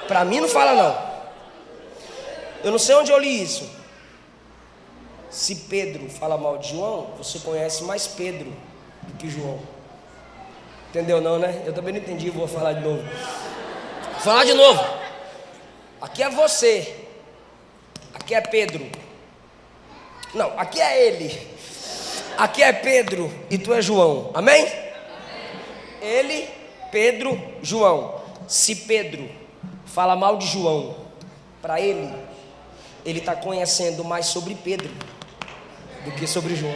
Para mim não fala, não. Eu não sei onde eu li isso. Se Pedro fala mal de João, você conhece mais Pedro do que João. Entendeu não, né? Eu também não entendi, vou falar de novo. Vou falar de novo. Aqui é você. Aqui é Pedro. Não, aqui é ele. Aqui é Pedro e tu é João. Amém? Ele, Pedro, João. Se Pedro fala mal de João, para ele está conhecendo mais sobre Pedro do que sobre João.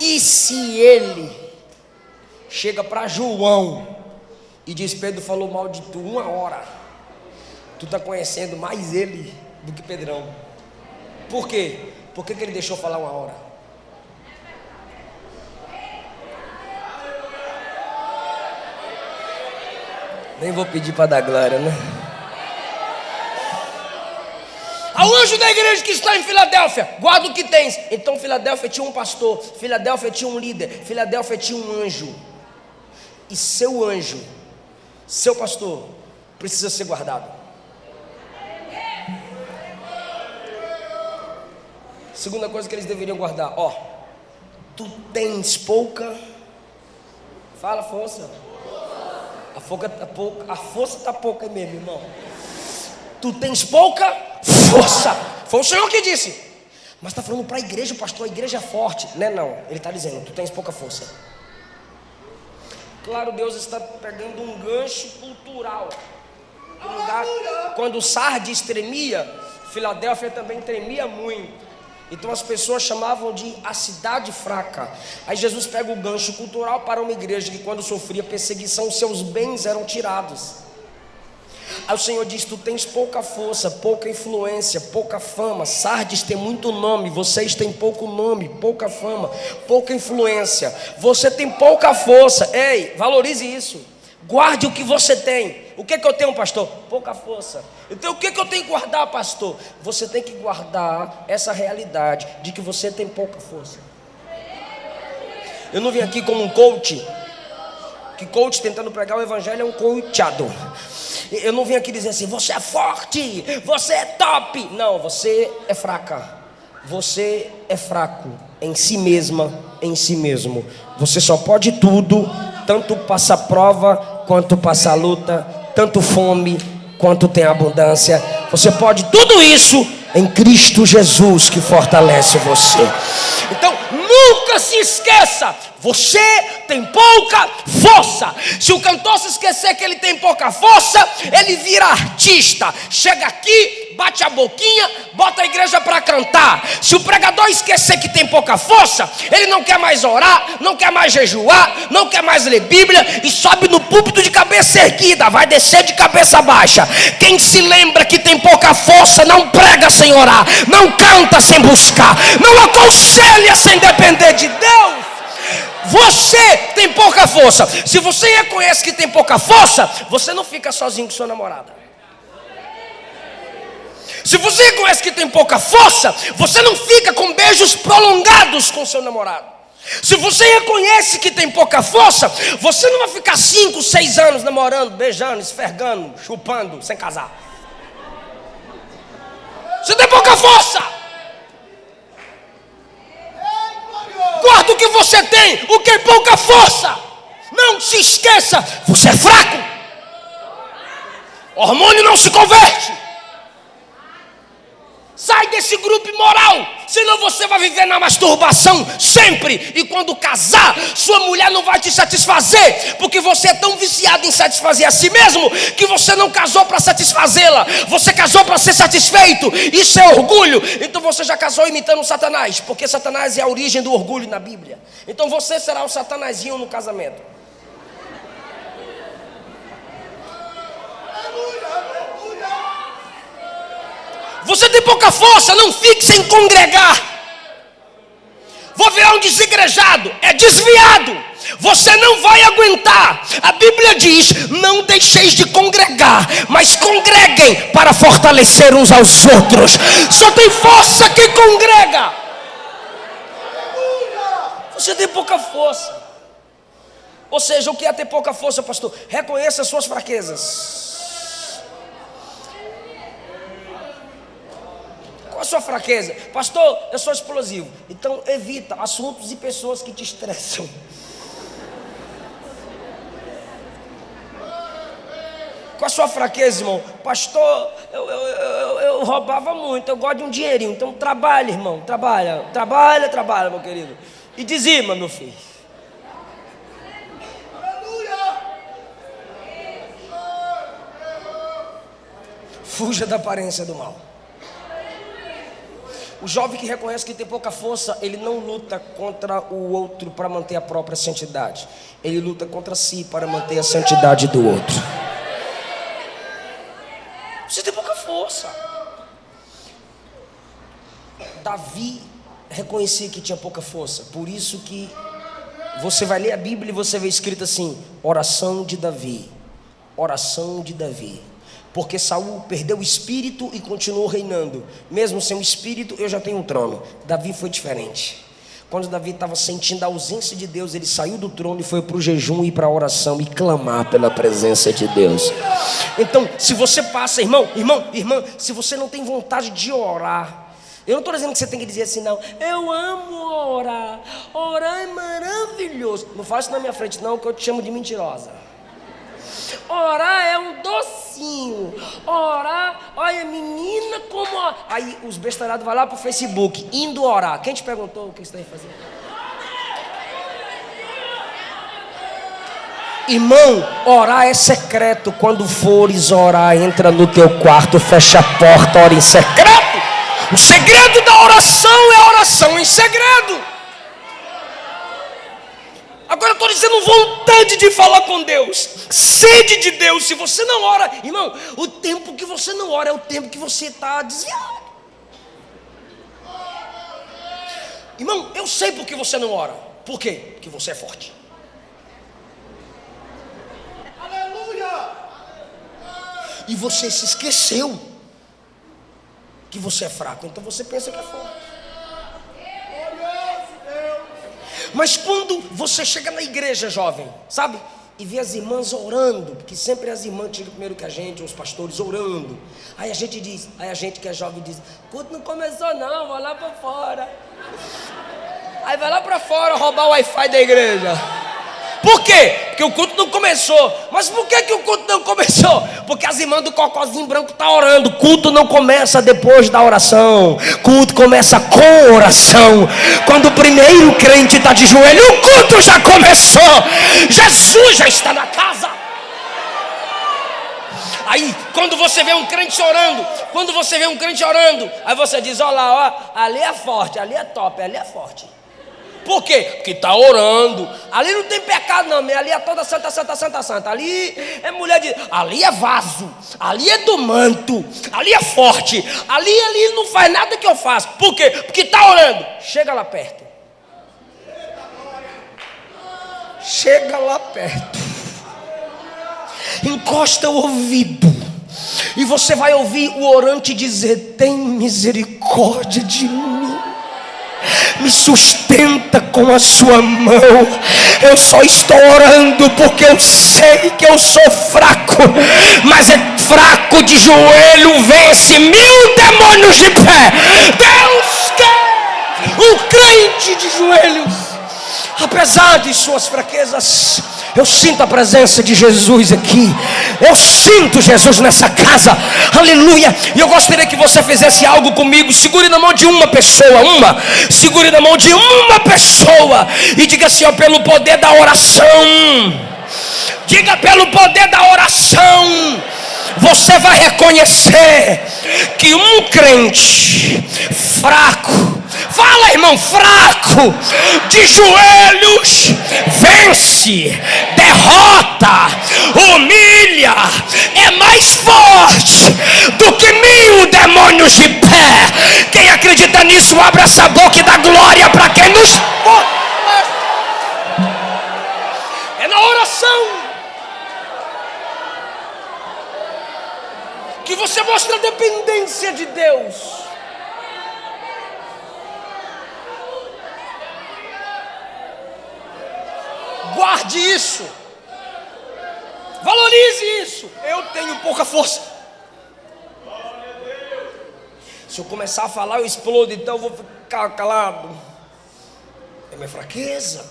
E se ele chega para João e diz: Pedro falou mal de tu 1 hora, tu está conhecendo mais ele do que Pedrão. Por quê? Por que ele deixou falar 1 hora? Nem vou pedir para dar glória, né? Ao anjo da igreja que está em Filadélfia, guarda o que tens. Então Filadélfia tinha um pastor, Filadélfia tinha um líder, Filadélfia tinha um anjo. E seu anjo, seu pastor, precisa ser guardado. Segunda coisa que eles deveriam guardar: tu tens pouca. Fala, força. A força está pouca mesmo, irmão. Tu tens pouca força. Foi o Senhor que disse. Mas está falando para a igreja, pastor, a igreja é forte. Não, ele está dizendo, tu tens pouca força. Claro, Deus está pegando um gancho cultural. Quando Sardes tremia, Filadélfia também tremia muito. Então as pessoas chamavam de a cidade fraca. Aí Jesus pega o gancho cultural para uma igreja que quando sofria perseguição, seus bens eram tirados. Aí o Senhor diz, tu tens pouca força, pouca influência, pouca fama. Sardes tem muito nome, vocês têm pouco nome, pouca fama, pouca influência. Você tem pouca força. Ei, valorize isso. Guarde o que você tem. O que eu tenho, pastor? Pouca força. Então o que eu tenho que guardar, pastor? Você tem que guardar essa realidade de que você tem pouca força. Eu não vim aqui como um coach, que coach tentando pregar o evangelho é um coachado. Eu não vim aqui dizer assim, você é forte, você é top. Não, você é fraca. Você é fraco em si mesma, em si mesmo. Você só pode tudo, tanto passar prova, quanto passar luta, tanto fome, quanto tem abundância. Você pode tudo isso em Cristo Jesus que fortalece você. Então, nunca se esqueça, você tem pouca força. Se o cantor se esquecer que ele tem pouca força, ele vira artista. Chega aqui, bate a boquinha, bota a igreja para cantar. Se o pregador esquecer que tem pouca força, ele não quer mais orar, não quer mais jejuar, não quer mais ler Bíblia e sobe no púlpito de cabeça erguida, vai descer de cabeça baixa. Quem se lembra que tem pouca força não prega sem orar, não canta sem buscar, não aconselha sem depender de Deus. Você tem pouca força. Se você reconhece que tem pouca força, você não fica sozinho com sua namorada. Se você reconhece que tem pouca força, você não fica com beijos prolongados com seu namorado. Se você reconhece que tem pouca força, você não vai ficar 5, 6 anos namorando, beijando, esfregando, chupando, sem casar. Você tem pouca força. Guarda o que você tem, o que é pouca força. Não se esqueça, você é fraco. Hormônio não se converte. Sai desse grupo imoral, senão você vai viver na masturbação sempre. E quando casar, sua mulher não vai te satisfazer, porque você é tão viciado em satisfazer a si mesmo, que você não casou para satisfazê-la. Você casou para ser satisfeito. Isso é orgulho. Então você já casou imitando Satanás, porque Satanás é a origem do orgulho na Bíblia. Então você será o Satanazinho no casamento. Você tem pouca força, não fique sem congregar. Vou virar um desigrejado, é desviado. Você não vai aguentar. A Bíblia diz, não deixeis de congregar, mas congreguem para fortalecer uns aos outros. Só tem força quem congrega. Você tem pouca força. Ou seja, o que é ter pouca força, pastor? Reconheça as suas fraquezas. Qual a sua fraqueza? Pastor, eu sou explosivo. Então evita assuntos e pessoas que te estressam. Qual a sua fraqueza, irmão? Pastor, eu roubava muito, eu gosto de um dinheirinho. Então trabalha, irmão, trabalha, meu querido. E dizima, meu filho. Fuja da aparência do mal. O jovem que reconhece que tem pouca força, ele não luta contra o outro para manter a própria santidade. Ele luta contra si para manter a santidade do outro. Você tem pouca força. Davi reconhecia que tinha pouca força. Por isso que você vai ler a Bíblia e você vê escrito assim, oração de Davi. Oração de Davi. Porque Saul perdeu o espírito e continuou reinando. Mesmo sem o espírito, eu já tenho um trono. Davi foi diferente. Quando Davi estava sentindo a ausência de Deus, ele saiu do trono e foi para o jejum e para a oração e clamar pela presença de Deus. Então, se você passa, irmã, se você não tem vontade de orar, eu não estou dizendo que você tem que dizer assim, não. Eu amo orar. Orar é maravilhoso. Não faz isso na minha frente, não, que eu te chamo de mentirosa. Orar é um docinho. Orar, olha, menina, como... Aí os bestarados vão lá pro Facebook, indo orar. Quem te perguntou o que você está fazendo? Irmão, orar é secreto. Quando fores orar, entra no teu quarto, fecha a porta, ora em secreto. O segredo da oração é a oração em segredo. Agora eu estou dizendo vontade de falar com Deus, sede de Deus. Se você não ora, irmão, o tempo que você não ora é o tempo que você está desviado. Irmão, eu sei por que você não ora. Por quê? Porque você é forte. Aleluia! E você se esqueceu que você é fraco, então você pensa que é forte. Mas quando você chega na igreja, jovem, sabe? E vê as irmãs orando, porque sempre as irmãs chegam primeiro que a gente, os pastores orando. Aí a gente diz, aí a gente que é jovem diz, culto não começou não, vou lá para fora. Aí vai lá para fora roubar o Wi-Fi da igreja. Por quê? Porque o culto não começou. Mas por que o culto não começou? Porque as irmãs do cocôzinho branco estão orando. Culto não começa depois da oração. Culto começa com oração. Quando o primeiro crente está de joelho, o culto já começou. Jesus já está na casa. Aí, quando você vê um crente orando, aí você diz, olha lá, ó, ali é forte, ali é top, ali é forte. Por quê? Porque está orando. Ali não tem pecado não, ali é toda santa, santa, santa, santa. Ali é mulher de... Ali é vaso. Ali é do manto. Ali é forte. Ali não faz nada que eu faço. Por quê? Porque está orando. Chega lá perto. Chega lá perto. Encosta o ouvido. E você vai ouvir o orante dizer, tem misericórdia de mim. Me sustenta com a sua mão. Eu só estou orando porque eu sei que eu sou fraco. Mas é fraco de joelho vence 1000 demônios de pé. Deus quer um crente de joelhos. Apesar de suas fraquezas, eu sinto a presença de Jesus aqui. Eu sinto Jesus nessa casa. Aleluia. E eu gostaria que você fizesse algo comigo. Segure na mão de uma pessoa. Segure na mão de uma pessoa. E diga assim, ó, pelo poder da oração. Diga, pelo poder da oração. Você vai reconhecer que um crente fraco, fala, irmão, fraco, de joelhos, vence, derrota, humilha, é mais forte do que 1000 demônios de pé. Quem acredita nisso, abre essa boca e dá glória para quem nos... É na oração que você mostra a dependência de Deus. Guarde isso. Valorize isso. Eu tenho pouca força. Se eu começar a falar, eu explodo, então eu vou ficar calado. É minha fraqueza.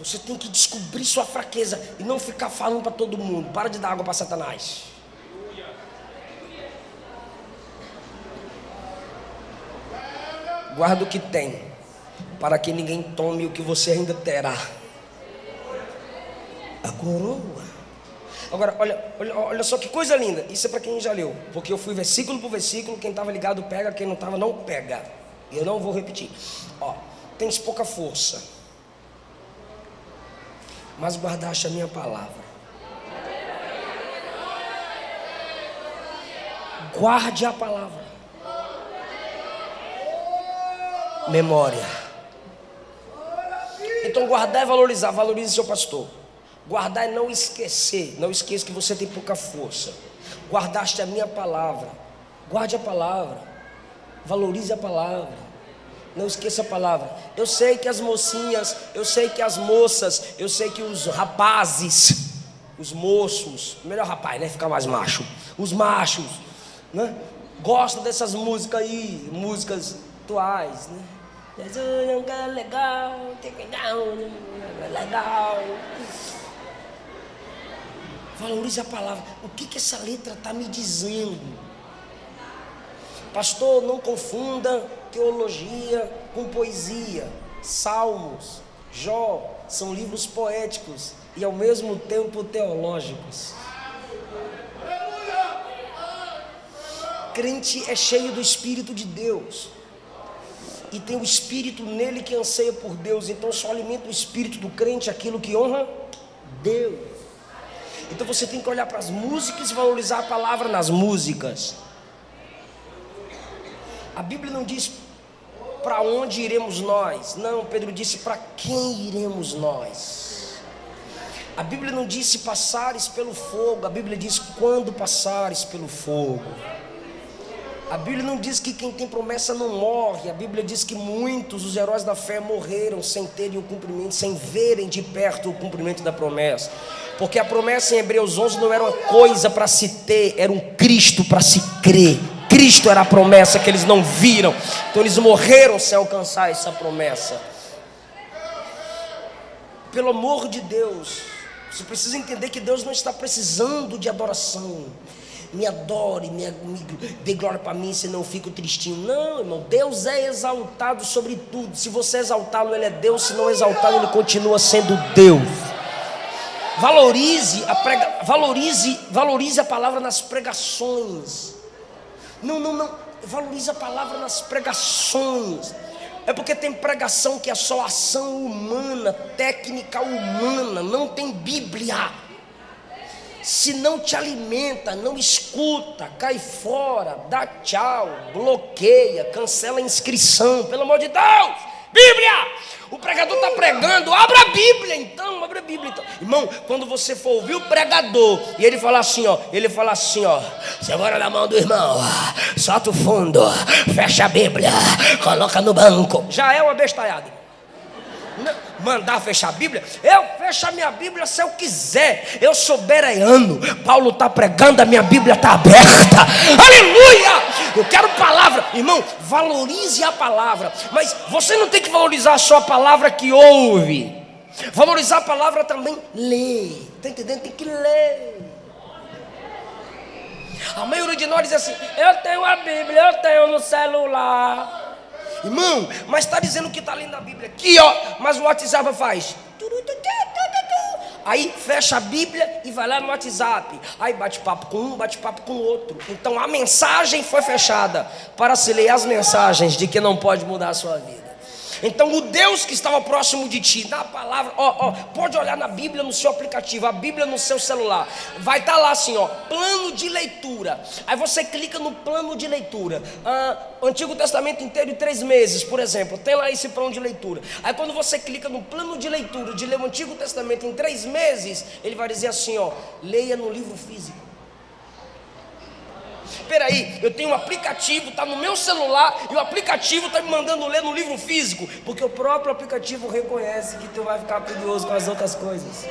Você tem que descobrir sua fraqueza e não ficar falando para todo mundo. Para de dar água para Satanás. Guarda o que tem, para que ninguém tome o que você ainda terá. A coroa. Agora, olha só que coisa linda. Isso é para quem já leu, porque eu fui versículo por versículo. Quem estava ligado pega, quem não estava não pega. Eu não vou repetir. Ó, tens pouca força, mas guardaste a minha palavra. Guarde a palavra. Memória. Então guardar é valorizar. Valorize seu pastor. Guardar é não esquecer. Não esqueça que você tem pouca força. Guardaste a minha palavra. Guarde a palavra. Valorize a palavra. Não esqueça a palavra. Eu sei que as mocinhas, eu sei que as moças, eu sei que os rapazes, os moços, melhor rapaz, né? Ficar mais macho. Os machos, né? Gostam dessas músicas aí, músicas atuais, né? Legal, legal. Valorize a palavra. O que essa letra está me dizendo? Pastor, não confunda teologia com poesia. Salmos, Jó são livros poéticos e ao mesmo tempo teológicos. Crente é cheio do Espírito de Deus e tem o Espírito nele que anseia por Deus. Então só alimenta o Espírito do crente aquilo que honra Deus. Então você tem que olhar para as músicas e valorizar a palavra nas músicas. A Bíblia não diz para onde iremos nós. Não, Pedro disse para quem iremos nós. A Bíblia não disse passares pelo fogo. A Bíblia diz quando passares pelo fogo. A Bíblia não diz que quem tem promessa não morre. A Bíblia diz que muitos, os heróis da fé, morreram sem terem o cumprimento, sem verem de perto o cumprimento da promessa. Porque a promessa em Hebreus 11 não era uma coisa para se ter, era um Cristo para se crer. Cristo era a promessa que eles não viram. Então eles morreram sem alcançar essa promessa. Pelo amor de Deus, você precisa entender que Deus não está precisando de adoração. Me adore, me dê glória para mim, senão eu fico tristinho. Não, irmão, Deus é exaltado sobre tudo. Se você exaltá-lo, Ele é Deus. Se não exaltá-lo, Ele continua sendo Deus. Valorize a palavra nas pregações. Não, valorize a palavra nas pregações. É porque tem pregação que é só ação humana, técnica humana, não tem Bíblia. Se não te alimenta, não escuta, cai fora, dá tchau, bloqueia, cancela a inscrição, pelo amor de Deus. Bíblia! O pregador está pregando, abra a Bíblia então. Irmão, quando você for ouvir o pregador e ele falar assim, ó, segura na mão do irmão, solta o fundo, fecha a Bíblia, coloca no banco, já é uma bestalhada. Mandar fechar a Bíblia? Eu fecho a minha Bíblia se eu quiser. Eu sou bereano. Paulo está pregando, a minha Bíblia está aberta. Aleluia! Eu quero palavra. Irmão, valorize a palavra. Mas você não tem que valorizar só a palavra que ouve. Valorizar a palavra também lê. Está entendendo? Tem que ler. A maioria de nós diz assim: eu tenho a Bíblia, eu tenho no celular. Irmão, mas está dizendo que está lendo na Bíblia aqui, ó. Mas o WhatsApp faz. Aí fecha a Bíblia e vai lá no WhatsApp. Aí bate papo com um, bate papo com o outro. Então a mensagem foi fechada para se ler as mensagens de que não pode mudar a sua vida. Então o Deus que estava próximo de ti, na palavra, pode olhar na Bíblia no seu aplicativo, a Bíblia no seu celular, vai estar lá assim, ó, plano de leitura. Aí você clica no plano de leitura, o Antigo Testamento inteiro em 3 meses, por exemplo, tem lá esse plano de leitura. Aí quando você clica no plano de leitura, de ler o Antigo Testamento em 3 meses, ele vai dizer assim, ó, leia no livro físico. Peraí, eu tenho um aplicativo, está no meu celular, e o aplicativo está me mandando ler no livro físico, porque o próprio aplicativo reconhece que tu vai ficar curioso com as outras coisas.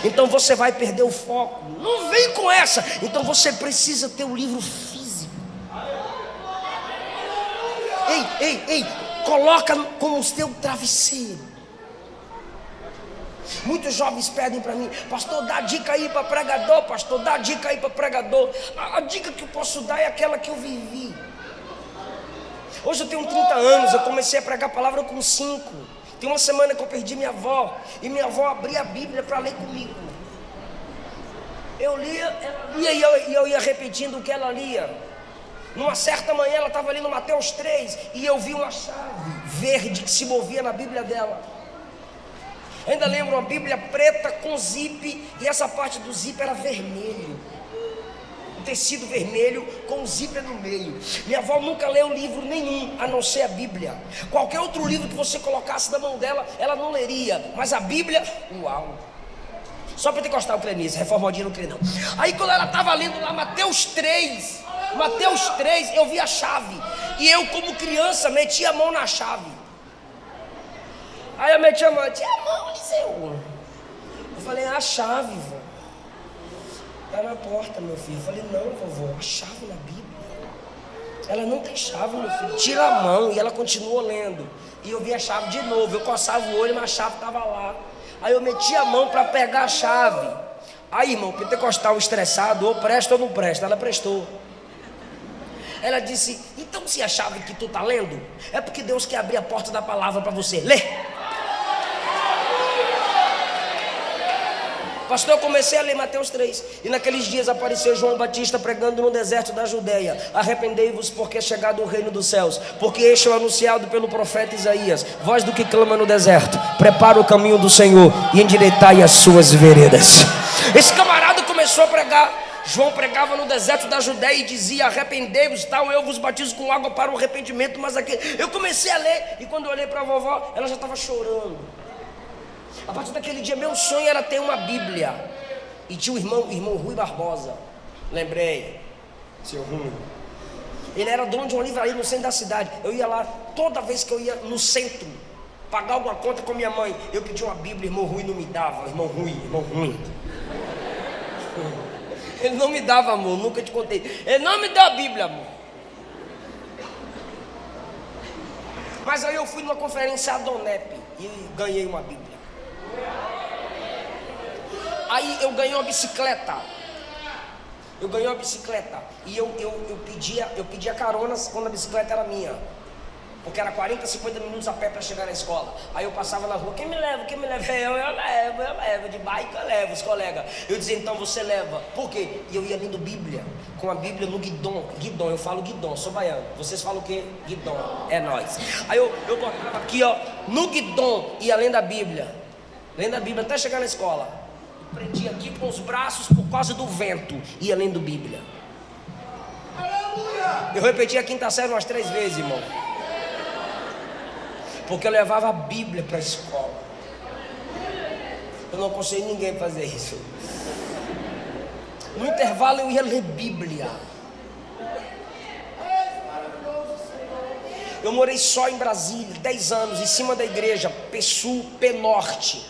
Então você vai perder o foco. Não vem com essa. Então você precisa ter o livro físico. Ei, coloca como o teu travesseiro. Muitos jovens pedem para mim: pastor, dá dica aí para pregador, pastor, dá dica aí para pregador. A dica que eu posso dar é aquela que eu vivi. Hoje eu tenho 30 anos, eu comecei a pregar a palavra com 5. Tem uma semana que eu perdi minha avó, e minha avó abria a Bíblia para ler comigo. Eu lia, ela lia e eu ia repetindo o que ela lia. Numa certa manhã ela estava lendo Mateus 3, e eu vi uma chave verde que se movia na Bíblia dela. Ainda lembro uma Bíblia preta com zip, e essa parte do zip era vermelho, o tecido vermelho com o zíper no meio. Minha avó nunca leu livro nenhum, a não ser a Bíblia. Qualquer outro livro que você colocasse na mão dela, ela não leria, mas a Bíblia, uau. Só pentecostal crê nisso, reformadinho não crê não. Aí quando ela estava lendo lá Mateus 3, eu vi a chave, e eu como criança meti a mão na chave. Aí eu meti a mão, Eliseu. Eu falei: a chave, vó. Está na porta, meu filho. Eu falei: não, vovó, a chave na Bíblia. Ela não tem chave, meu filho. Tira a mão. E ela continuou lendo. E eu vi a chave de novo. Eu coçava o olho, mas a chave estava lá. Aí eu meti a mão para pegar a chave. Aí, irmão, pentecostal estressado, ou presta ou não presta. Ela prestou. Ela disse: então se achava que tu está lendo, é porque Deus quer abrir a porta da palavra para você. Lê. Pastor, eu comecei a ler Mateus 3. E naqueles dias apareceu João Batista pregando no deserto da Judeia: arrependei-vos, porque é chegado o reino dos céus. Porque este é o anunciado pelo profeta Isaías: voz do que clama no deserto, prepara o caminho do Senhor e endireitai as suas veredas. Esse camarada começou a pregar. João pregava no deserto da Judeia e dizia: arrependei-vos, tal, eu vos batizo com água para o arrependimento. Mas aqui, eu comecei a ler, e quando eu olhei para a vovó, ela já estava chorando. A partir daquele dia, meu sonho era ter uma Bíblia. E tinha o irmão Rui Barbosa. Lembrei, seu Rui. Ele era dono de uma livraria no centro da cidade. Eu ia lá, toda vez que eu ia no centro pagar alguma conta com minha mãe, eu pedia uma Bíblia, irmão Rui não me dava. Irmão Rui. Ele não me dava, amor, nunca te contei. Ele não me deu a Bíblia, amor. Mas aí eu fui numa conferência Adonep e ganhei uma Bíblia. Aí eu ganhei uma bicicleta. E eu pedia caronas quando a bicicleta era minha. Porque era 40, 50 minutos a pé para chegar na escola. Aí eu passava na rua: quem me leva? Eu levo. De bike eu levo os colegas. Eu dizia: então você leva. Por quê? E eu ia lendo Bíblia, com a Bíblia no guidão. Eu falo guidão, sou baiano. Vocês falam o quê? Guidão, é nóis. Aí eu botava aqui, ó, no guidão, ia lendo a Bíblia. Lendo a Bíblia até chegar na escola. Prendia aqui com os braços por causa do vento. Ia lendo Bíblia. Eu repeti a quinta série umas 3 vezes, irmão. Porque eu levava a Bíblia para a escola. Eu não aconselho ninguém a fazer isso. No intervalo eu ia ler Bíblia. Eu morei só em Brasília 10 anos, em cima da igreja P-Sul, P-Norte.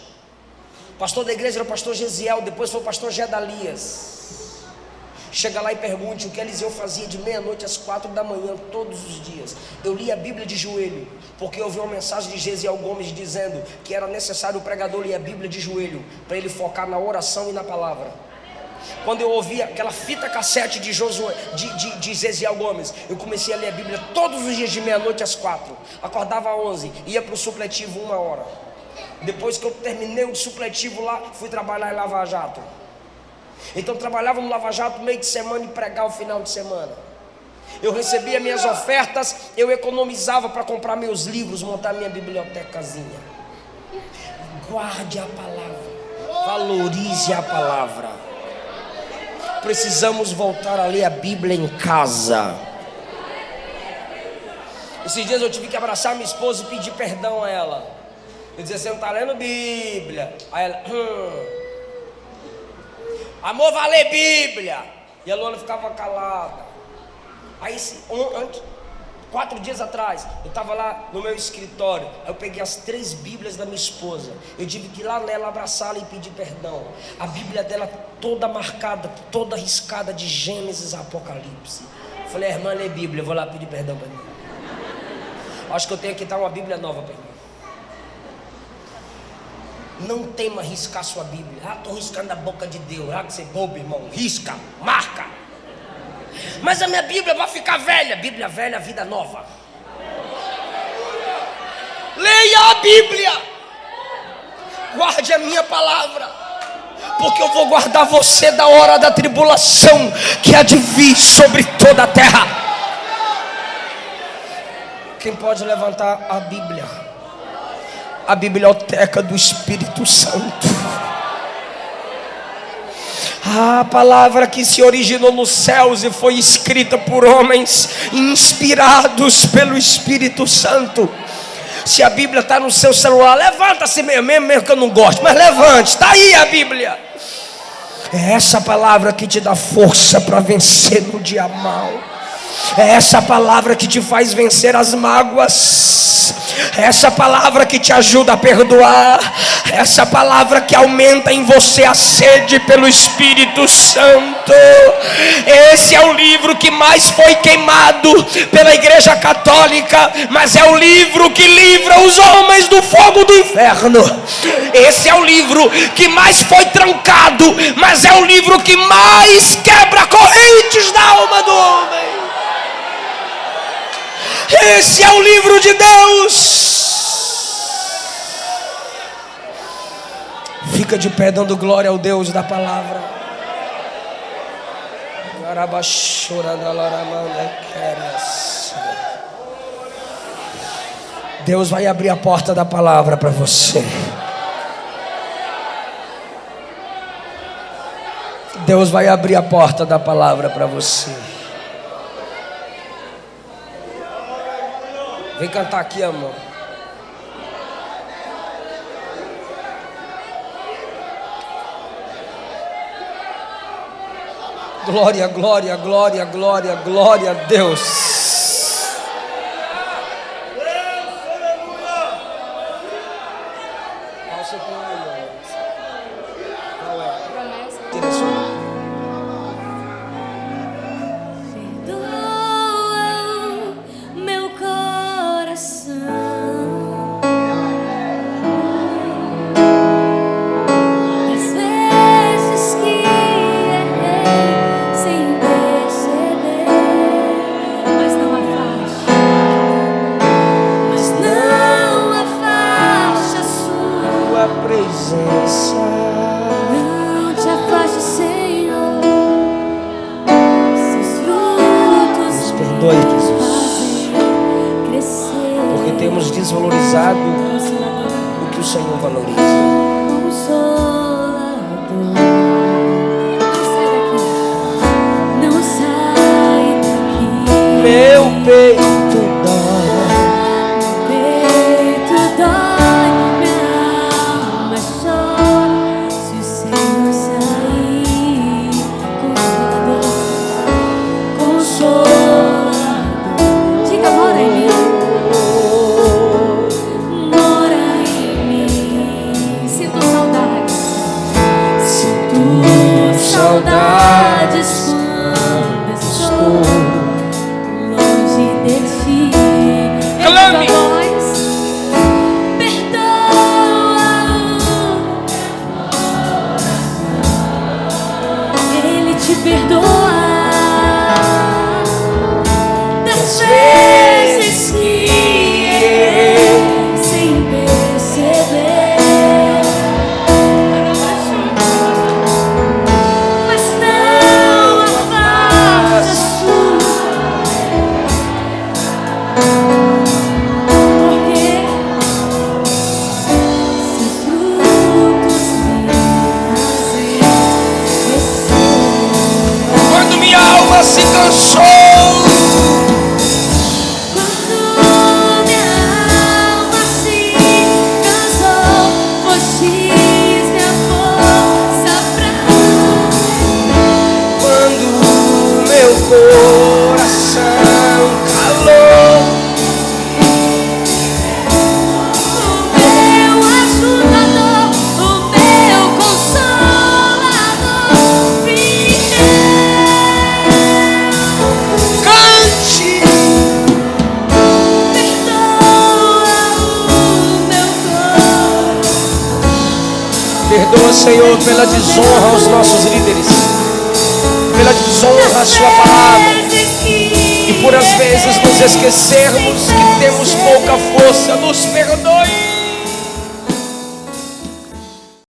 O pastor da igreja era o pastor Gesiel, depois foi o pastor Gedalias. Chega lá e pergunte o que Eliseu fazia de meia-noite às 4 da manhã todos os dias. Eu li a Bíblia de joelho, porque eu ouvi uma mensagem de Gesiel Gomes dizendo que era necessário o pregador ler a Bíblia de joelho, para ele focar na oração e na palavra. Quando eu ouvi aquela fita cassete de Gesiel Gomes, eu comecei a ler a Bíblia todos os dias de meia-noite às 4. Acordava às 11, ia para o supletivo 1 hora. Depois que eu terminei o supletivo lá, fui trabalhar em Lava Jato. Então trabalhava no Lava Jato meio de semana e pregava o final de semana. Eu recebia minhas ofertas, eu economizava para comprar meus livros, montar minha bibliotecazinha. Guarde a palavra, valorize a palavra. Precisamos voltar a ler a Bíblia em casa. Esses dias eu tive que abraçar minha esposa e pedir perdão a ela. Eu dizia: você não está lendo Bíblia. Aí ela: amor, vai ler Bíblia. E a Luana ficava calada. Aí 4 dias atrás, eu estava lá no meu escritório. Aí eu peguei as 3 Bíblias da minha esposa. Eu tive que ir lá nela, abraçá-la e pedir perdão. A Bíblia dela toda marcada, toda riscada de Gênesis a Apocalipse. Eu falei: irmã, lê Bíblia, eu vou lá pedir perdão para mim. Acho que eu tenho que dar uma Bíblia nova para mim. Não tema riscar sua Bíblia. Estou riscando a boca de Deus. Que você é bobo, irmão. Risca, marca. Mas a minha Bíblia vai ficar velha. Bíblia velha, vida nova. Leia a Bíblia. Guarde a minha palavra, porque eu vou guardar você da hora da tribulação que há de vir sobre toda a terra. Quem pode levantar a Bíblia? A biblioteca do Espírito Santo. A palavra que se originou nos céus e foi escrita por homens inspirados pelo Espírito Santo. Se a Bíblia está no seu celular, levanta-se mesmo que eu não gosto, mas levante, está aí a Bíblia. É essa palavra que te dá força para vencer no dia mau. É essa palavra que te faz vencer as mágoas. É essa palavra que te ajuda a perdoar. É essa palavra que aumenta em você a sede pelo Espírito Santo. Esse é o livro que mais foi queimado pela Igreja Católica, mas é o livro que livra os homens do fogo do inferno. Esse é o livro que mais foi trancado, mas é o livro que mais quebra correntes da alma do homem. Esse é o livro de Deus. Fica de pé dando glória ao Deus da palavra. Deus vai abrir a porta da palavra para você. Deus vai abrir a porta da palavra para você. Vem cantar aqui, amor. Glória, glória, glória, glória, glória a Deus. Desvalorizado o que o Senhor valoriza. Não sai daqui. Meu peito dói. Minha alma chora. Se o Senhor sair, Consolador. Diga, mora em mim. Saudades quando estou longe de ti. Clame. Perdoa. Ele te perdoa das vezes que errei sem perceber. Se cansou. Quando minha alma se cansou, foste minha força pra. Quando meu coração calou, O meu ajudador, o meu consolador, perdoa, Senhor, pela desonra aos nossos líderes, pela desonra à sua palavra, e por às vezes nos esquecermos que temos pouca força. Nos perdoe.